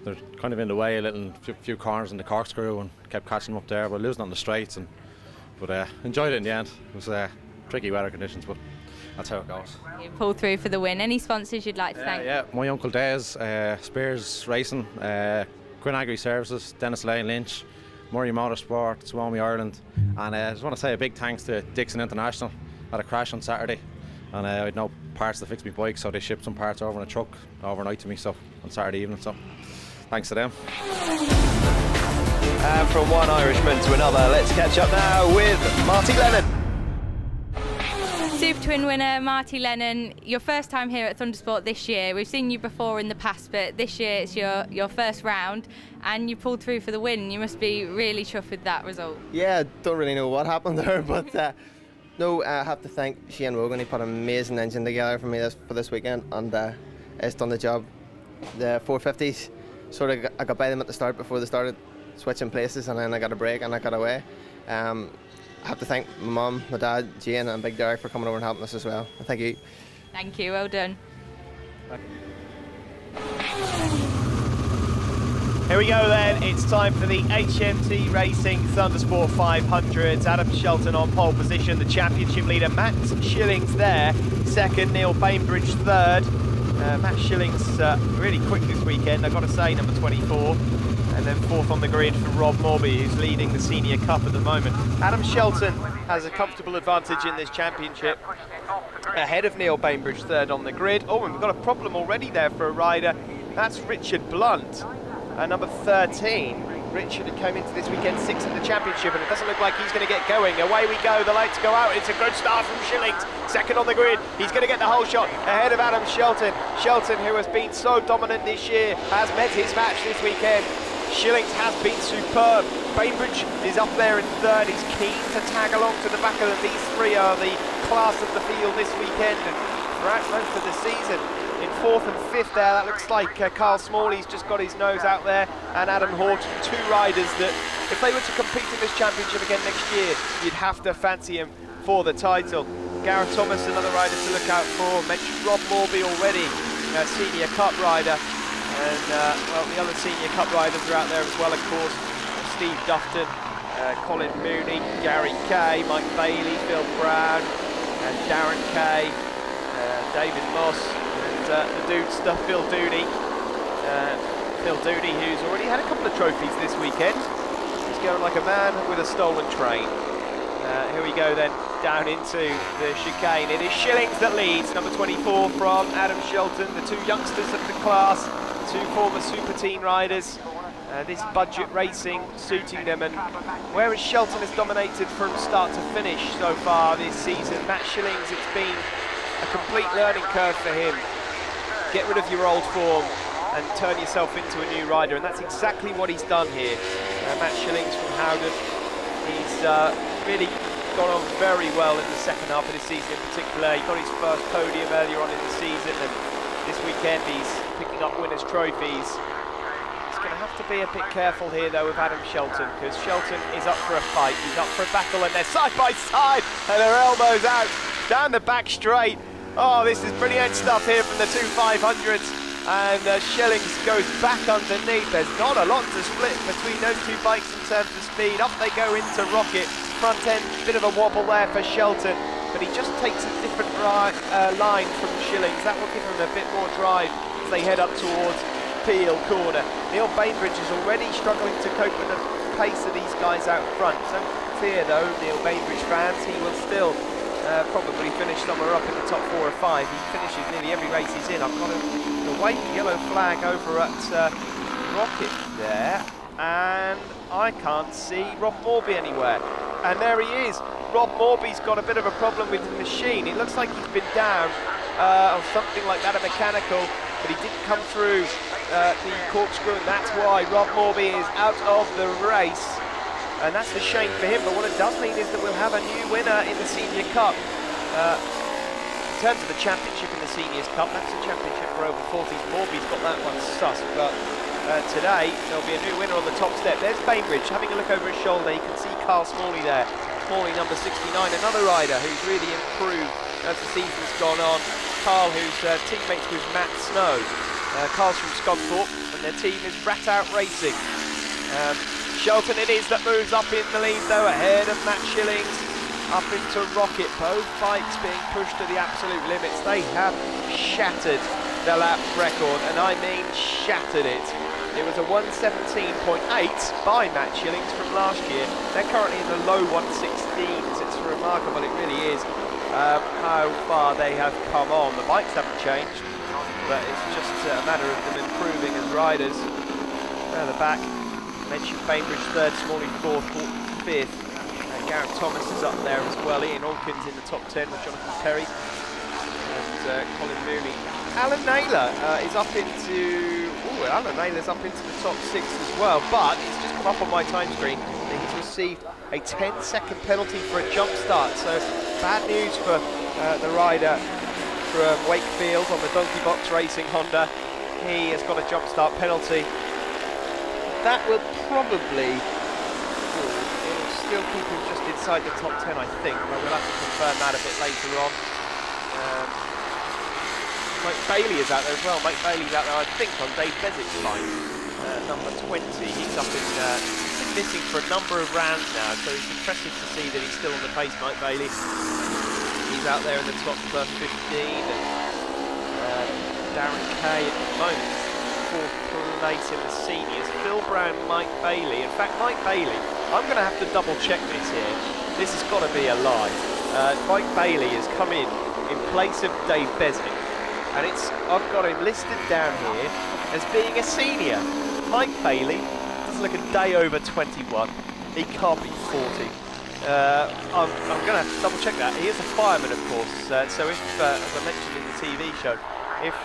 they're kind of in the way a little, few corners in the corkscrew, and kept catching them up there, but losing on the straights, but enjoyed it in the end. It was tricky weather conditions, but that's how it goes. You pulled through for the win. Any sponsors you'd like to thank? Yeah, my uncle Des, Spears Racing, Quinn Agri Services, Dennis Lane Lynch, Murray Motorsport, Suomi Ireland, and I just want to say a big thanks to Dixon International. I had a crash on Saturday, and I had no parts to fix my bike, so they shipped some parts over in a truck overnight to me, so on Saturday evening, so thanks to them. And from one Irishman to another, let's catch up now with Marty Lennon. Super Twin winner Marty Lennon, your first time here at Thundersport this year. We've seen you before in the past, but this year it's your first round and you pulled through for the win. You must be really chuffed with that result. Yeah, don't really know what happened there, but no, I have to thank Shane Rogan. He put an amazing engine together for me for this weekend, and it's done the job. The 450s, I got by them at the start before they started switching places, and then I got a break and I got away. I have to thank my mum, my dad, Jane and Big Derek for coming over and helping us as well. Thank you. Thank you, well done. Here we go then, it's time for the HMT Racing Thundersport 500s. Adam Shelton on pole position, the championship leader Matt Schillings there, second, Neil Bainbridge third. Matt Schillings really quick this weekend, I've got to say, number 24. And then fourth on the grid for Rob Morby, who's leading the Senior Cup at the moment. Adam Shelton has a comfortable advantage in this championship, ahead of Neil Bainbridge, third on the grid. Oh, and we've got a problem already there for a rider. That's Richard Blunt, number 13. Richard had come into this weekend sixth in the championship, and it doesn't look like he's going to get going. Away we go, the lights go out. It's a good start from Schillings, second on the grid. He's going to get the whole shot ahead of Adam Shelton. Shelton, who has been so dominant this year, has met his match this weekend. Schillings has been superb. Bainbridge is up there in third. He's keen to tag along to the back of them. These three are the class of the field this weekend and throughout most of the season. In fourth and fifth there, that looks like Carl Smalley's just got his nose out there, and Adam Horton, two riders that, if they were to compete in this championship again next year, you'd have to fancy him for the title. Gareth Thomas, another rider to look out for. Mentioned Rob Morby already, Senior Cup rider. And, well, the other Senior Cup riders are out there as well, of course. Steve Dufton, Colin Mooney, Gary Kay, Mike Bailey, Phil Brown, and Darren Kay, David Moss, and the dude stuff, Phil Dooney. Phil Dooney, who's already had a couple of trophies this weekend. He's going like a man with a stolen train. Here we go then, down into the chicane. It is Schillings that leads, number 24 from Adam Shelton, the two youngsters of the class. Two former super teen riders, this budget racing suiting them, and whereas Shelton has dominated from start to finish so far this season, Matt Schillings, it's been a complete learning curve for him. Get rid of your old form and turn yourself into a new rider, and that's exactly what he's done here. Matt Schillings from Howden, he's really gone on very well in the second half of the season in particular. He got his first podium earlier on in the season, and this weekend he's picking up winners' trophies. He's going to have to be a bit careful here though with Adam Shelton, because Shelton is up for a fight, he's up for a battle, and they're side by side and their elbows out down the back straight. Oh, this is brilliant stuff here from the two 500s, and Schillings goes back underneath. There's not a lot to split between those two bikes in terms of speed. Up they go into Rocket, front end, bit of a wobble there for Shelton, but he just takes a different line from Schillings. That will give him a bit more drive as they head up towards Peel Corner. Neil Bainbridge is already struggling to cope with the pace of these guys out front. Don't fear though, Neil Bainbridge fans, he will still probably finish somewhere up in the top 4 or 5. He finishes nearly every race he's in. I've got the white and yellow flag over at Rocket there, and I can't see Rob Morby anywhere. And there he is. Rob Morby's got a bit of a problem with the machine. It looks like he's been down or something like that, a mechanical, but he didn't come through the corkscrew, and that's why Rob Morby is out of the race. And that's a shame for him, but what it does mean is that we'll have a new winner in the Senior Cup. In terms of the championship in the Seniors Cup, that's a championship for over 40s. Morby's got that one sussed, but today there'll be a new winner on the top step. There's Bainbridge having a look over his shoulder. You can see Carl Smalley there. Smalley, number 69, another rider who's really improved as the season's gone on. Carl, who's teammates with Matt Snow. Carl's from Scunthorpe, and their team is Rat Out Racing. Shelton it is that moves up in the lead though, ahead of Matt Schillings, up into Rocket. Both bikes being pushed to the absolute limits. They have shattered the lap record, and I mean shattered it. It was a 1:17.8 by Matt Schillings from last year. They're currently in the low 1:16s. It's remarkable, it really is, how far they have come on. The bikes haven't changed, but it's just a matter of them improving as riders. At the back, mentioned Bainbridge third, Smalley fourth, fifth, and Gareth Thomas is up there as well. Ian Hawkins in the top 10 with Jonathan Perry and Colin Mooney. Alan Naylor is up into... Ooh, Alan Naylor's up into the top 6 as well, but it's just come up on my time screen that he's received a 10-second penalty for a jump start. So bad news for the rider from Wakefield on the Donkey Box Racing Honda. He has got a jump start penalty. That will probably it'll still keep him just inside the top 10, I think, but we'll have to confirm that a bit later on. Mike Bailey is out there as well. Mike Bailey's out there, I think, on Dave Bezick's line, number 20. He's up in, been missing for a number of rounds now, so it's impressive to see that he's still on the pace, Mike Bailey. He's out there in the top 15. And, Darren Kay at the moment, 4th place in the seniors. Phil Brown, Mike Bailey. In fact, Mike Bailey, I'm going to have to double check this here. This has got to be a lie. Mike Bailey has come in place of Dave Beswick. And I've got him listed down here as being a senior. Mike Bailey doesn't look a day over 21. He can't be 40. I'm going to have to double check that. He is a fireman, of course. So if, as I mentioned in the TV show, if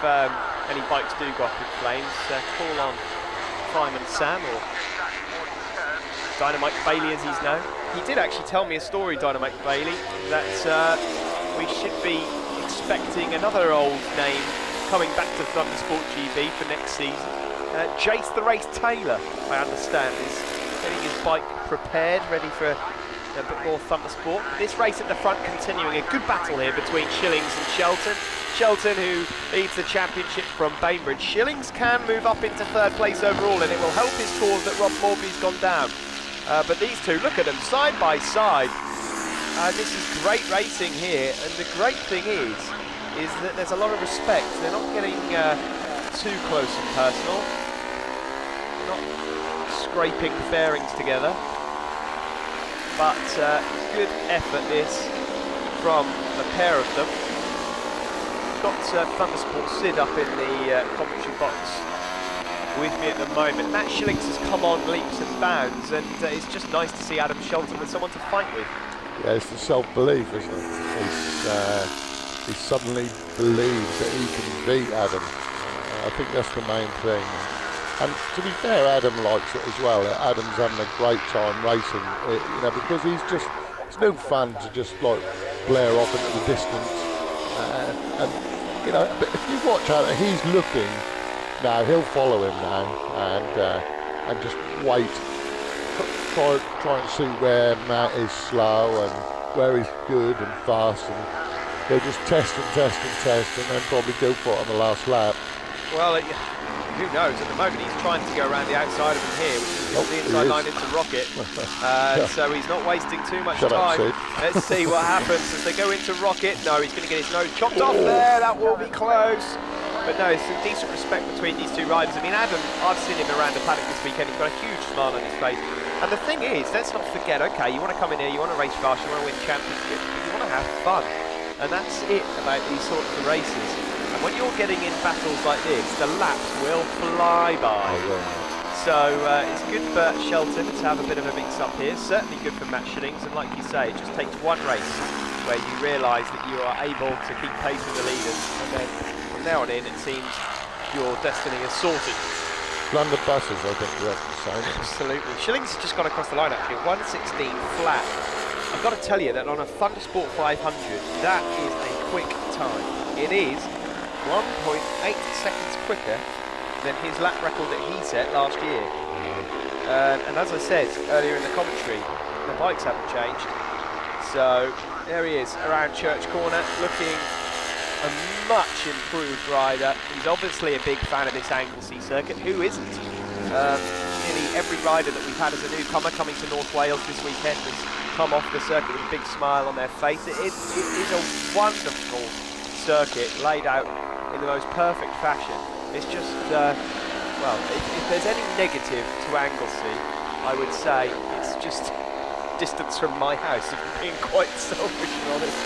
any bikes do go up in flames, call on Fireman Sam or Dynamite Bailey, as he's known. He did actually tell me a story, Dynamite Bailey, that we should be expecting another old name coming back to Thundersport GB for next season. Jace the Race Taylor, I understand, is getting his bike prepared, ready for a bit more Thundersport. This race at the front continuing, a good battle here between Shillings and Shelton. Shelton, who leads the championship from Bainbridge. Shillings can move up into 3rd place overall, and it will help his cause that Rob Morby's gone down. But these two, look at them side by side. And this is great racing here, and the great thing is that there's a lot of respect. They're not getting too close and personal, not scraping fairings together, but good effort this from the pair of them. Got Thundersport Sid up in the commentary box with me at the moment. Matt Shillings has come on leaps and bounds, and it's just nice to see Adam Shelton with someone to fight with. Yeah, it's the self-belief, isn't it? He suddenly believes that he can beat Adam. I think that's the main thing. And to be fair, Adam likes it as well. Adam's having a great time racing, you know, because it's no fun to just like blare off into the distance. And you know, but if you watch Adam, he's looking now. He'll follow him now, and just wait. Try and see where Matt is slow and where he's good and fast, and he'll just test and test and test, and then probably go for it on the last lap. Well, who knows? At the moment, he's trying to go around the outside of him here, which is the inside line into Rocket. So he's not wasting too much time. Let's see what happens as they go into Rocket. No, he's going to get his nose chopped off there. That will be close. But no, it's some decent respect between these two riders. I mean, Adam, I've seen him around the paddock this weekend. He's got a huge smile on his face. And the thing is, let's not forget, okay, you want to come in here, you want to race fast, you want to win championships, but you want to have fun. And that's it about these sorts of races. And when you're getting in battles like this, the laps will fly by. So it's good for Shelton to have a bit of a mix-up here. Certainly good for Matt Shillings. And like you say, it just takes one race where you realise that you are able to keep pace with the leaders. And then from now on in, it seems your destiny is sorted. London buses, I think you have to say. Absolutely. Shillings has just gone across the line actually, 1:16 flat. I've got to tell you that on a Thundersport 500, that is a quick time. It is 1.8 seconds quicker than his lap record that he set last year. And as I said earlier in the commentary, the bikes haven't changed. So there he is around Church Corner, looking a much improved rider. He's obviously a big fan of this Anglesey circuit. Who isn't? Nearly every rider that we've had as a newcomer coming to North Wales this weekend has come off the circuit with a big smile on their face. It is a wonderful circuit laid out in the most perfect fashion. It's just, well, if there's any negative to Anglesey, I would say it's just distance from my house, if I'm being quite selfish and honest.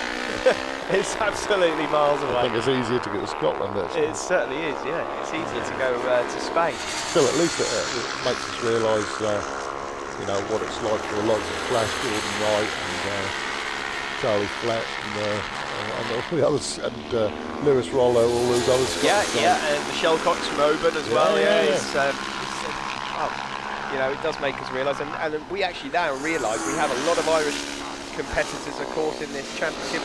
It's absolutely miles away. I think it's easier to go to Scotland, actually. It certainly is, yeah. It's easier to go to Spain. Still, at least it makes us realise you know, what it's like for the likes of Flash Gordon Wright and Charlie Flatt and all the others, and Lewis Rollo, all those others. Yeah, and Michelle Cox from Oban as well. Well, you know, it does make us realise, and we actually now realise we have a lot of Irish competitors, of course, in this championship.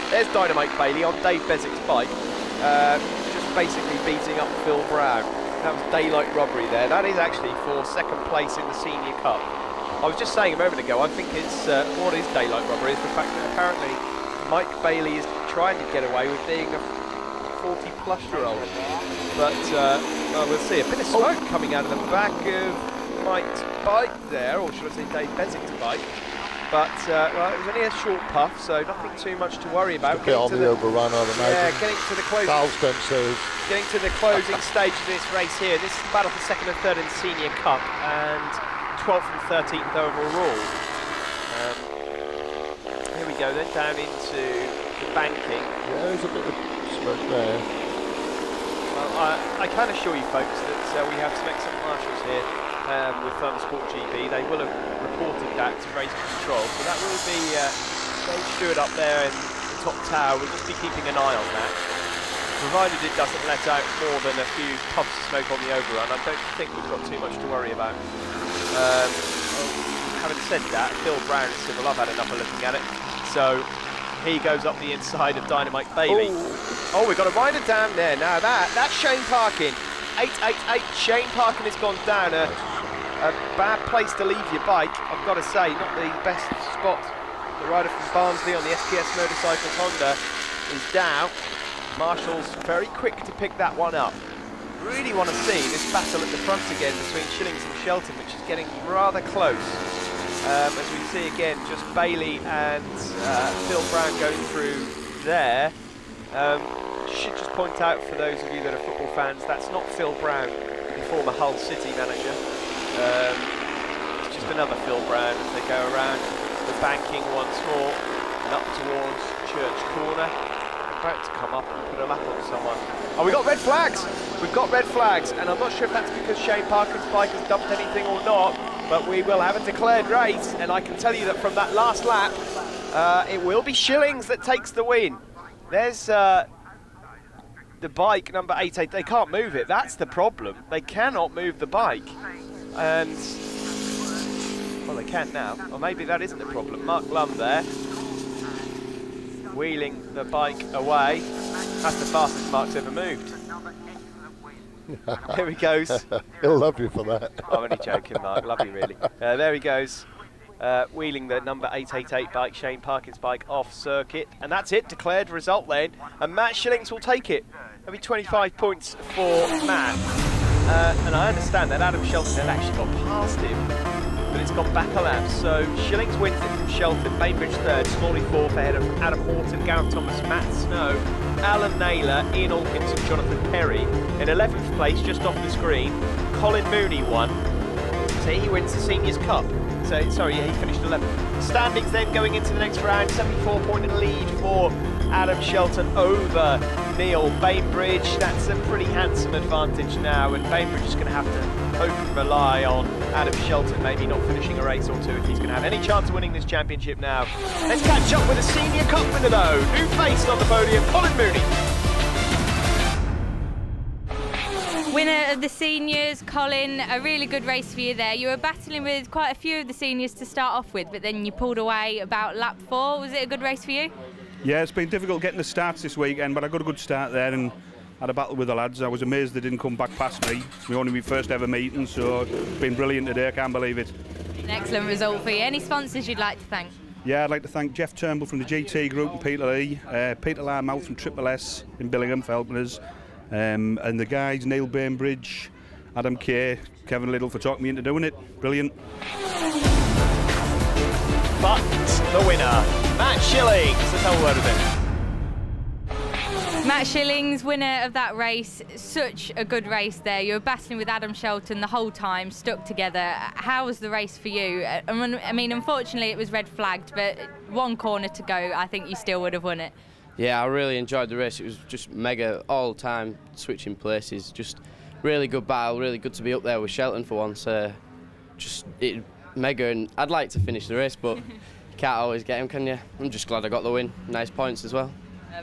There's Dynamite Bailey on Dave Bezick's bike, just basically beating up Phil Brown. That was daylight robbery there. That is actually for second place in the Senior Cup. I was just saying a moment ago, I think it's what is daylight robbery is the fact that apparently Mike Bailey is trying to get away with being a 40-plus-year-old. But well, we'll see. A bit of smoke coming out of the back of Mike's bike there, or should I say Dave Bezick's bike. But well, it was only a short puff, so nothing too much to worry about. Get on the overrun, I'd imagine. Yeah, getting to the closing. Getting to the closing stage of this race here. This is the battle for second and third in the Senior Cup, and 12th and 13th overall. Here we go then, down into the banking. Yeah, there's a bit of smoke there. Well, I can assure you folks that we have some excellent marshals here with Thundersport GB. They will have reported that to race control, so that will be Dave Stewart up there in the top tower. We'll just be keeping an eye on that. Provided it doesn't let out more than a few puffs of smoke on the overrun, I don't think we've got too much to worry about. Having said that, Phil Brown and Civil, I've had enough of looking at it. So he goes up the inside of Dynamite Bailey. Oh, we've got a rider down there. Now that's Shane Parkin. 888. Shane Parkin has gone down. A bad place to leave your bike, I've got to say. Not the best spot. The rider from Barnsley on the SPS Motorcycles Honda is down. Marshall's very quick to pick that one up. Really want to see this battle at the front again between Shillings and Shelton, which is getting rather close. As we see again, just Bailey and Phil Brown going through there. Should just point out for those of you that are football fans, that's not Phil Brown, the former Hull City manager. It's just another Phil Brown as they go around the banking once more and up towards Church Corner. About to come up and put a lap on someone. Oh, we got red flags! We've got red flags, and I'm not sure if that's because Shane Parkin's bike has dumped anything or not, but we will have a declared race, and I can tell you that from that last lap, it will be Shillings that takes the win. There's the bike, number 88. They can't move it. That's the problem. They cannot move the bike. And, well, they can now. Or maybe that isn't the problem. Mark Lund there, wheeling the bike away. That's the fastest Mark's ever moved. There he goes. He'll love you for that. I'm only joking, Mark. Love you, really. There he goes. Wheeling the number 888 bike, Shane Parkin's bike, off circuit. And that's it. Declared result then. And Matt Shillings will take it. That'll be 25 points for Matt. And I understand that Adam Shelton had actually got past him, but it's gone back a lap. So Shillings wins it from Shelton, Bainbridge third, Smalley fourth ahead of Adam Horton, Gareth Thomas, Matt Snow, Alan Naylor, Ian Alkins and Jonathan Perry. In 11th place, just off the screen, Colin Mooney won. So he wins the Seniors Cup. So, sorry, yeah, he finished 11th. Standings then going into the next round, 74-point lead for Adam Shelton over Neil Bainbridge. That's a pretty handsome advantage now, and Bainbridge is going to have to hope and rely on Adam Shelton maybe not finishing a race or two if he's going to have any chance of winning this championship now. Let's catch up with a Senior Cup winner though. New face on the podium, Colin Mooney. Winner of the seniors, Colin, a really good race for you there. You were battling with quite a few of the seniors to start off with, but then you pulled away about lap 4. Was it a good race for you? Yeah, it's been difficult getting the starts this weekend, but I got a good start there and had a battle with the lads. I was amazed they didn't come back past me. It's only my first ever meeting, so it's been brilliant today, I can't believe it. An excellent result for you. Any sponsors you'd like to thank? Yeah, I'd like to thank Jeff Turnbull from the GT Group and Peter Lee, Peter Larmouth from Triple S in Billingham for helping us, and the guys, Neil Bainbridge, Adam Kay, Kevin Little for talking me into doing it. Brilliant. But the winner, Matt Shillings. Let's have a word with him. Matt Shillings, winner of that race. Such a good race there. You were battling with Adam Shelton the whole time, stuck together. How was the race for you? I mean, unfortunately it was red flagged, but one corner to go, I think you still would have won it. Yeah, I really enjoyed the race. It was just mega all the time, switching places. Just really good battle, really good to be up there with Shelton for once. It mega, and I'd like to finish the race, but you can't always get him, can you? I'm just glad I got the win. Nice points as well.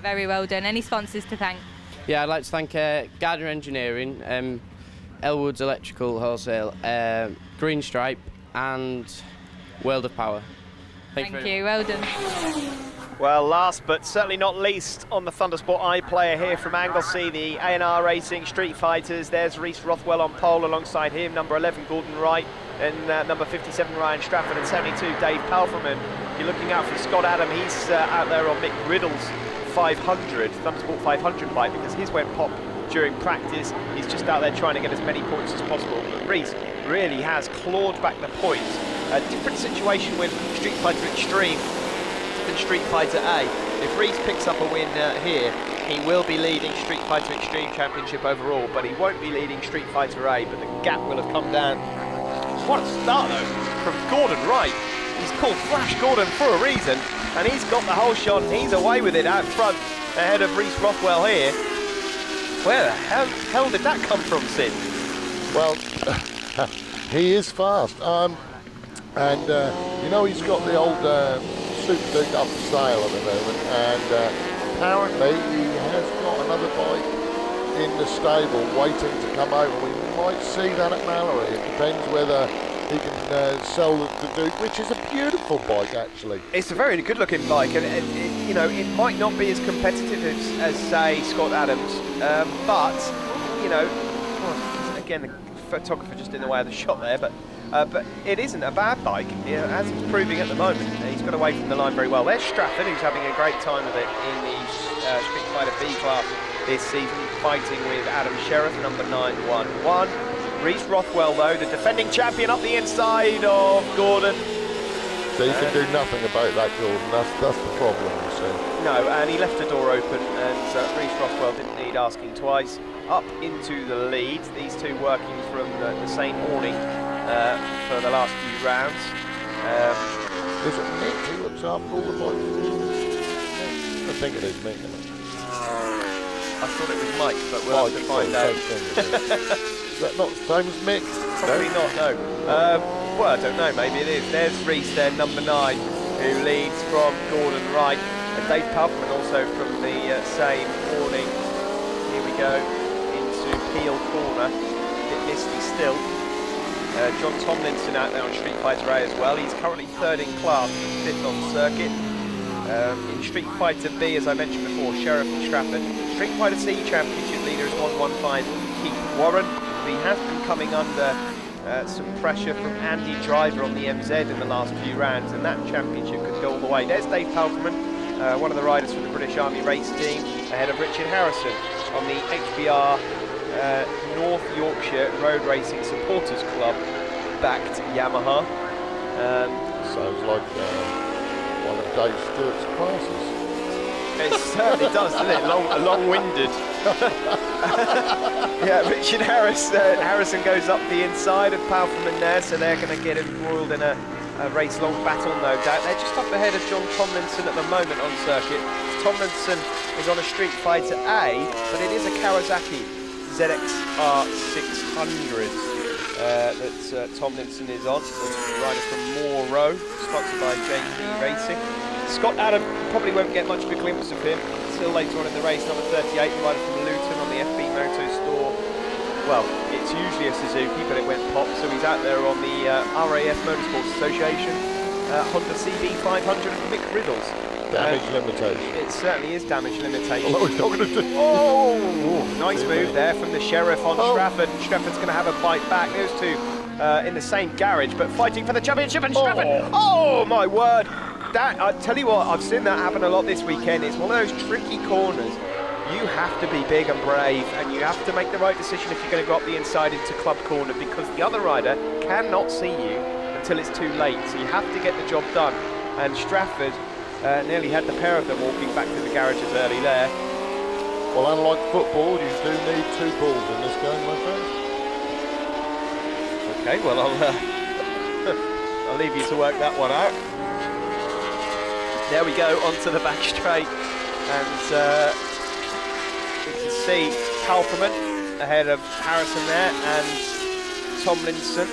Very well done. Any sponsors to thank? Yeah, I'd like to thank Gardner Engineering, Elwood's Electrical Wholesale, Green Stripe and World of Power. Thank you, well done. Well, last but certainly not least on the Thundersport iPlayer here from Anglesey, the A&R Racing Street Fighters. There's Reese Rothwell on pole alongside him, number 11 Gordon Wright, and number 57 Ryan Strafford, and 72 Dave Palfreman. You're looking out for Scott Adam. He's out there on Mick Riddle's 500, Thundersport 500 bike, because his went pop during practice. He's just out there trying to get as many points as possible. But Reese really has clawed back the points. A different situation with Street Fighter Extreme than Street Fighter A. If Reese picks up a win here, he will be leading Street Fighter Extreme Championship overall, but he won't be leading Street Fighter A, but the gap will have come down. What a start though from Gordon Wright. He's called Flash Gordon for a reason, and he's got the whole shot and he's away with it out front ahead of Reese Rothwell here. Where the hell did that come from, Sid? Well, he is fast, and you know, he's got the old Super Duke up for sale at the moment, and apparently he has got another bike in the stable waiting to come over. We might see that at Mallory. It depends whether he can sell the Duke, which is a beautiful bike actually. It's a very good looking bike, and you know, it might not be as competitive as say Scott Adams, but you know, well, again the photographer just in the way of the shot there, but it isn't a bad bike, as he's proving at the moment. He's got away from the line very well. There's Strafford, who's having a great time of it in the Street Fighter B class this season, fighting with Adam Sheriff, number 911. Reese Rothwell, though, the defending champion, up the inside of Gordon. So you can do nothing about that, Gordon. That's the problem, you see. No, and he left the door open, and Reese Rothwell didn't need asking twice. Up into the lead, these two working from the same awning for the last few rounds. Is it Mick who looks after all the bikes? I think it is Mick. I thought it was Mike, but we'll have to find out. Is that not the same as Mick? Probably not, no. Well, I don't know, maybe it is. There's Reese there, number 9, who leads from Gordon Wright. And Dave Palfreman also from the same awning. Here we go, into Peel Corner. A bit misty still. John Tomlinson out there on Street Fighter A as well. He's currently 3rd in class, 5th on circuit. In Street Fighter B, as I mentioned before, Sheriff and Strafford. Street Fighter C Championship leader is 115 Keith Warren. He has been coming under some pressure from Andy Driver on the MZ in the last few rounds, and that championship could go all the way. There's Dave Palfreman, one of the riders from the British Army race team, ahead of Richard Harrison on the HBR North Yorkshire Road Racing Supporters Club backed Yamaha. Sounds like one of Dave Stewart's classes. It certainly does, doesn't it? Long-winded. Yeah, Richard Harrison goes up the inside of Palfreman there, so they're going to get embroiled in a race-long battle, no doubt. They're just up ahead of John Tomlinson at the moment on circuit. Tomlinson is on a Street Fighter A, but it is a Kawasaki ZXR 600 that Tomlinson is on. The rider from Moore Row, sponsored by JP Racing. Scott Adam probably won't get much of a glimpse of him until later on in the race. Number 38, the rider from Luton on the FB Moto store. Well, it's usually a Suzuki, but it went pop, so he's out there on the RAF Motorsports Association Honda CB 500 and Mick Riddles. Damage limitation. It certainly is damage limitation. Although he's not going to do. Oh, nice move there from the Sheriff on Strafford. Strafford's going to have a bite back. Those two in the same garage, but fighting for the championship. And Strafford, oh my word! That, I tell you what, I've seen that happen a lot this weekend. It's one of those tricky corners. You have to be big and brave, and you have to make the right decision if you're going to go up the inside into club corner, because the other rider cannot see you until it's too late. So you have to get the job done. And Strafford nearly had the pair of them walking back to the garages early there. Well, unlike football, you do need 2 balls in this game, my friend. Okay, well, I'll leave you to work that one out. There we go, onto the back straight, and we can see Palfreman ahead of Harrison there, and Tomlinson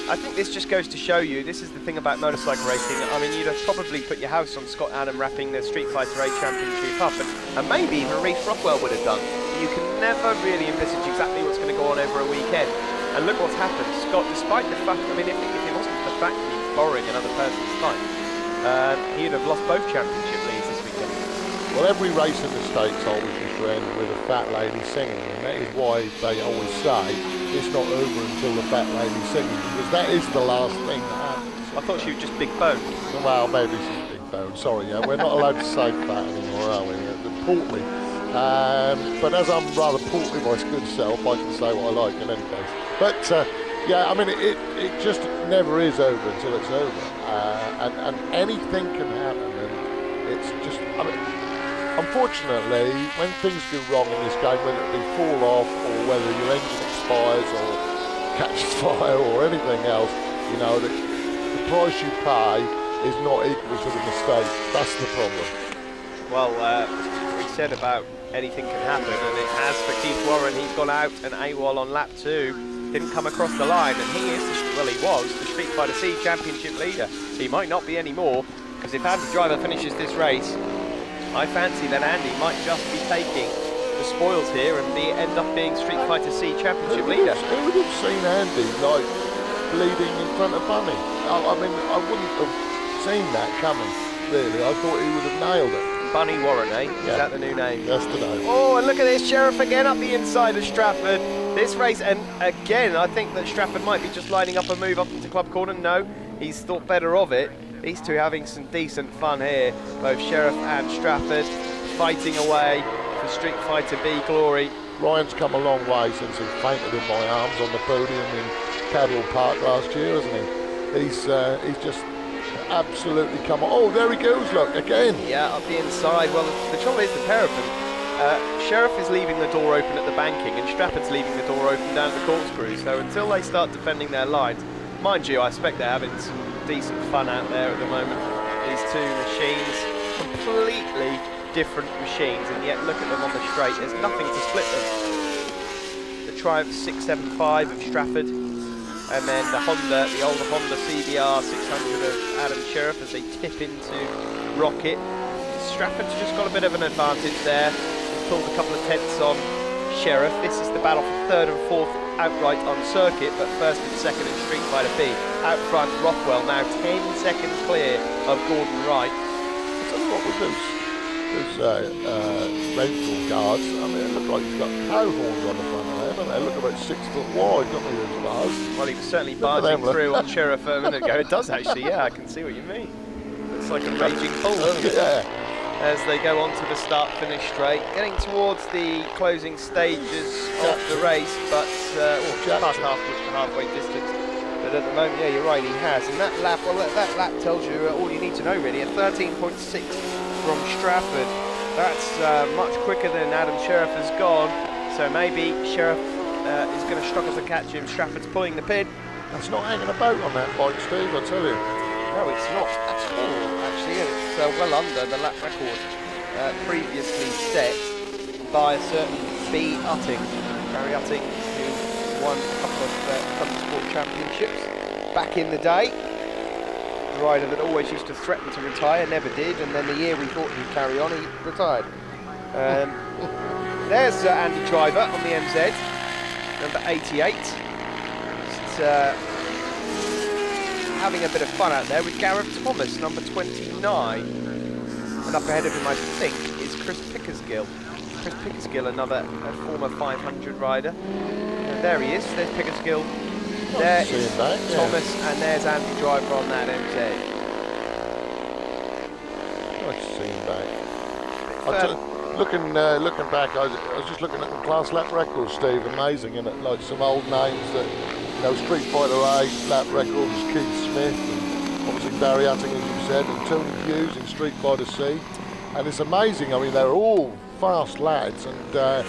I think this just goes to show you, this is the thing about motorcycle racing. I mean, you'd have probably put your house on Scott Adam wrapping the Street Fighter 8 Championship up, and maybe even Reece Rockwell would have done. You can never really envisage exactly what's going to go on over a weekend. And look what's happened. Scott, despite the fact, I mean, if it wasn't for the fact that he was borrowing another person's time, he'd have lost both championship leads this weekend. Well, every race in the States always used to end with a fat lady singing, and that is why they always say it's not over until the fat lady's singing, because that is the last thing that happens. I thought she was just big bone. Well, maybe she's big bone, sorry, yeah. We're not allowed to say fat anymore, are we? Portly. But as I'm rather portly my good self, I can say what I like in any case. But yeah, I mean, it just never is over until it's over. And anything can happen, and it's just, I mean, unfortunately, when things go wrong in this game, whether it be fall off or whether your engine expires or catches fire or anything else, you know, the price you pay is not equal to the mistake. That's the problem. Well, we said about anything can happen, and it has for Keith Warren. He's gone out and AWOL on lap 2, didn't come across the line, and he is, well, he was the Street Fighter C Championship leader. He might not be anymore, because if Andy Driver finishes this race, I fancy that Andy might just be taking the spoils here and end up being Street Fighter C Championship leader. Who would have seen Andy, like, bleeding in front of Bunny? I mean, I wouldn't have seen that coming, really. I thought he would have nailed it. Bunny Warren, eh? Yeah. Is that the new name? That's the name. Oh, and look at this, Sheriff again up the inside of Stratford. This race, and again, I think that Stratford might be just lining up a move up into Club Corner. No, he's thought better of it. These two having some decent fun here, both Sheriff and Stratford, fighting away for Street Fighter B glory. Ryan's come a long way since he fainted in my arms on the podium in Cadwell Park last year, hasn't he? He's just absolutely come on. Oh, there he goes, look, again. Yeah, up the inside. Well, the trouble is, the pair of them, Sheriff is leaving the door open at the banking, and Stratford's leaving the door open down at the corkscrew. So until they start defending their lines, mind you, I expect they're having some decent fun out there at the moment. These two machines, completely different machines, and yet look at them on the straight. There's nothing to split them. The Triumph 675 of Stratford, and then the Honda, the older Honda CBR 600 of Adam Sheriff as they tip into Rocket. Stratford's just got a bit of an advantage there. He's pulled a couple of tenths on Sheriff. This is the battle for third and fourth outright on circuit, but first and second in Street Fighter B. Out front, Rockwell now 10 seconds clear of Gordon Wright. I tell you what, with those Redfield guards, I mean, it looked like he's got cow horns on the front of them, and they look about 6 foot wide, don't they, those bars? Well, he was certainly barging through on Sheriff a minute ago. It does actually, yeah, I can see what you mean. Looks like a raging bull, doesn't it? Yeah. As they go on to the start-finish straight, getting towards the closing stages of the race, but just past halfway distance. But at the moment, yeah, you're right, he has. And that lap, well, that lap tells you all you need to know, really. A 13.6 from Stratford. That's much quicker than Adam Sheriff has gone. So maybe Sheriff is going to struggle to catch him. Stratford's pulling the pin. That's not hanging about on that bike, Steve, I tell you. No, it's not at all, actually, and it's well under the lap record previously set by a certain B. Utting, Barry Utting, who won a couple of Thundersport championships back in the day. A rider that always used to threaten to retire, never did, and then the year we thought he'd carry on, he retired. There's Andy Driver on the MZ, number 88. Just, having a bit of fun out there with Gareth Thomas, number 29. And up ahead of him, I think, is Chris Pickersgill. Chris Pickersgill, another former 500 rider. And there he is, there's Pickersgill. There is Thomas, and there's Andy Driver on that MZ. Nice to see him back. Looking back, I was just looking at the class lap records, Steve. Amazing, isn't it? Like some old names that, you know, Street Fighter 8 lap records, Keith Smith, and obviously Barry Utting, as you said, and Tony Hughes in Street Fighter C. And it's amazing. I mean, they're all fast lads, and but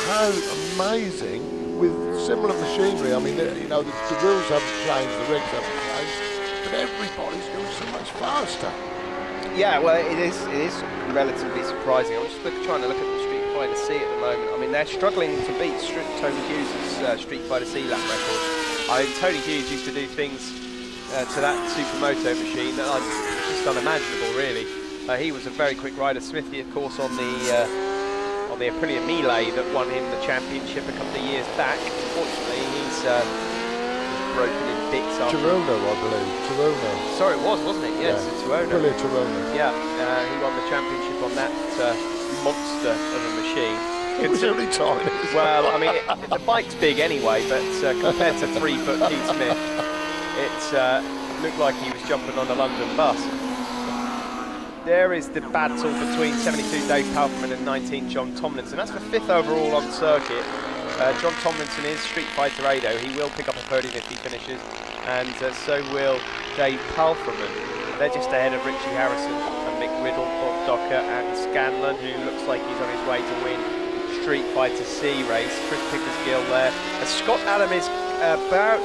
how amazing with similar machinery. I mean, you know, the rules haven't changed, the rigs haven't changed, but everybody's going so much faster. Yeah, well, it is relatively surprising. I'm just trying to look at the Street Fighter C at the moment. I mean, they're struggling to beat Tony Hughes' Street Fighter C lap record. Tony Hughes used to do things to that Supermoto machine that are just unimaginable, really. He was a very quick rider. Smithy, of course, on the Aprilia Melee that won him the championship a couple of years back. Unfortunately, he's broken in bits after. Toronto, I believe. Toronto. Sorry, it was, wasn't it? Yes, it's Toronto. Brilliant Toronto. Yeah, he won the championship on that monster of a machine. It was only tiny. Well, I mean, the bike's big anyway, but compared to 3-foot Keith Smith, it looked like he was jumping on a London bus. There is the battle between 72 Dave Palfreman and 19 John Tomlinson. That's for 5th overall on circuit. John Tomlinson is Street Fighter 8. He will pick up a podium if he finishes, and so will Dave Palfreman. They're just ahead of Richie Harrison and Mick Riddle, Bob Docker and Scanlon, who looks like he's on his way to win Street Fighter C race. Chris Pickersgill there. Scott Adam is about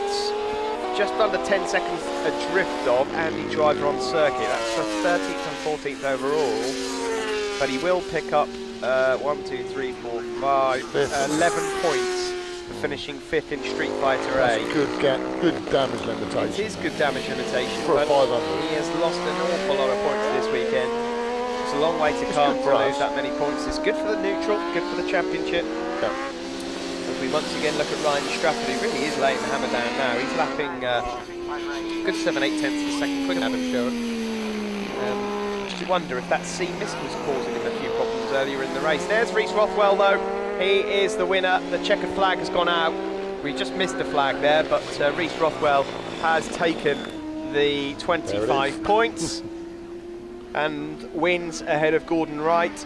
just under 10 seconds adrift of Andy Driver on circuit. That's for 13th and 14th overall. But he will pick up 1, 2, 3, 4, 5, 11 points for finishing 5th in Street Fighter A. Good damage limitation. It is good damage limitation. For a 500. He has lost an awful lot of points this weekend. It's a long way to come to lose that many points. It's good for the neutral, good for the championship. Yeah. As we once again look at Ryan Strafford, who really is laying the hammer down now. He's lapping good 7/8 tenths of a second quicker than Adam Sherwood. Just wonder if that C mist was causing him a few problems earlier in the race. There's Reece Rothwell though. He is the winner. The checkered flag has gone out. We just missed the flag there, but Reece Rothwell has taken the 25 points and wins ahead of Gordon Wright.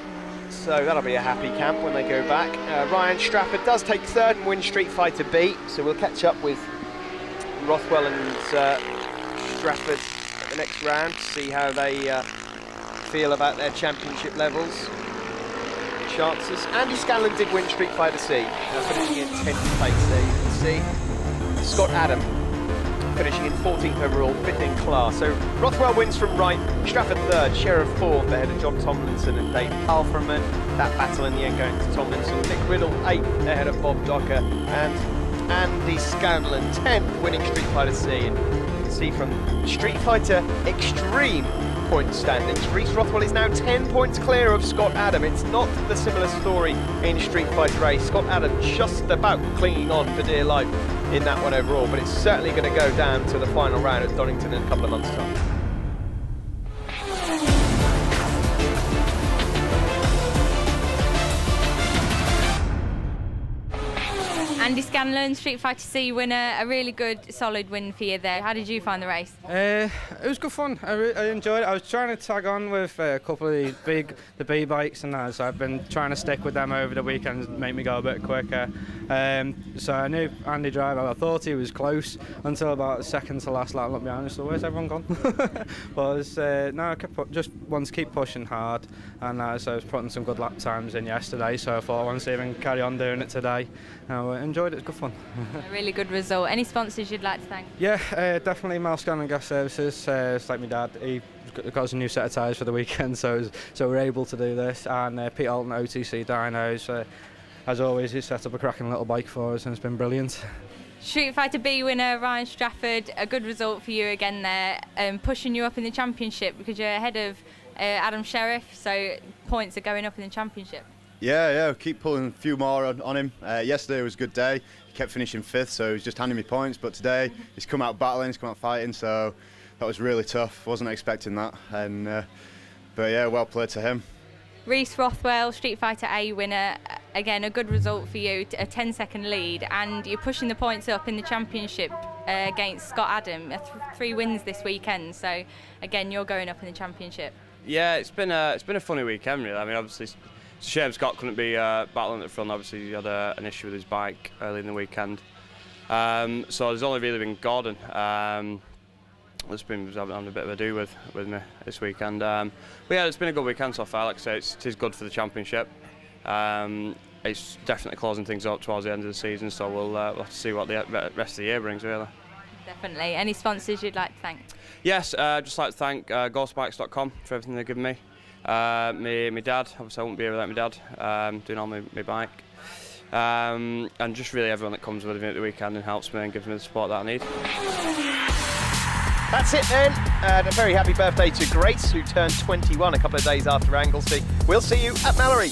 So that'll be a happy camp when they go back. Ryan Strafford does take 3rd and win Street Fighter B, so we'll catch up with Rothwell and Strafford at the next round to see how they feel about their championship levels. Chances. Andy Scanlon did win Street Fighter C, finishing in 10th place there, you can see. Scott Adam finishing in 14th overall, 5th in class. So Rothwell wins from Wright, Strafford 3rd, Sheriff 4th ahead of John Tomlinson and Dave Palfreman. That battle in the end going to Tomlinson. Mick Riddle 8th ahead of Bob Docker, and Andy Scanlon 10th winning Street Fighter C. And you can see from Street Fighter Extreme point standings, Reece Rothwell is now 10 points clear of Scott Adam. It's not the similar story in Street Fighter A. Scott Adam just about clinging on for dear life in that one overall, but it's certainly going to go down to the final round at Donington in a couple of months' time. Andy Scanlon, Street Fighter C winner, a really good, solid win for you there. How did you find the race? It was good fun. I enjoyed it. I was trying to tag on with a couple of the B bikes and that, so I've been trying to stick with them over the weekends, make me go a bit quicker. So I knew Andy Driver. I thought he was close until about a second to last lap. Looked behind, so where's everyone gone? But I was, no, I kept just wanted to keep pushing hard, and so I was putting some good lap times in yesterday. So I thought I wanted to see if I can carry on doing it today. I enjoyed it. It's good fun. A really good result. Any sponsors you'd like to thank? Yeah, definitely Malscan and Gas Services. It's like my dad. He got us a new set of tyres for the weekend, so we're able to do this. And Pete Alton, OTC Dynos. As always, he's set up a cracking little bike for us, and it's been brilliant. Street Fighter B winner Ryan Strafford, a good result for you again there, pushing you up in the championship because you're ahead of Adam Sheriff, so points are going up in the championship. Yeah, keep pulling a few more on him. Yesterday was a good day. He kept finishing 5th, so he was just handing me points. But today, he's come out battling, he's come out fighting, so that was really tough. Wasn't expecting that, but yeah, well played to him. Reece Rothwell, Street Fighter A winner, again a good result for you, a 10-second lead, and you're pushing the points up in the championship against Scott Adam. 3 wins this weekend, so again you're going up in the championship. Yeah, it's been a funny weekend really. I mean, obviously it's a shame Scott couldn't be battling at the front. Obviously he had an issue with his bike early in the weekend, so there's only really been Gordon that's been having a bit of a do with me this weekend. But yeah, it's been a good weekend so far. Like I say, it is good for the championship. It's definitely closing things up towards the end of the season, so we'll have to see what the rest of the year brings really. Definitely. Any sponsors you'd like to thank? Yes, I'd just like to thank ghostbikes.com for everything they've given me. My dad, obviously I wouldn't be here without my dad doing all my bike. and just really everyone that comes with me at the weekend and helps me and gives me the support that I need. That's it then, and a very happy birthday to Grace, who turned 21 a couple of days after Anglesey. We'll see you at Mallory.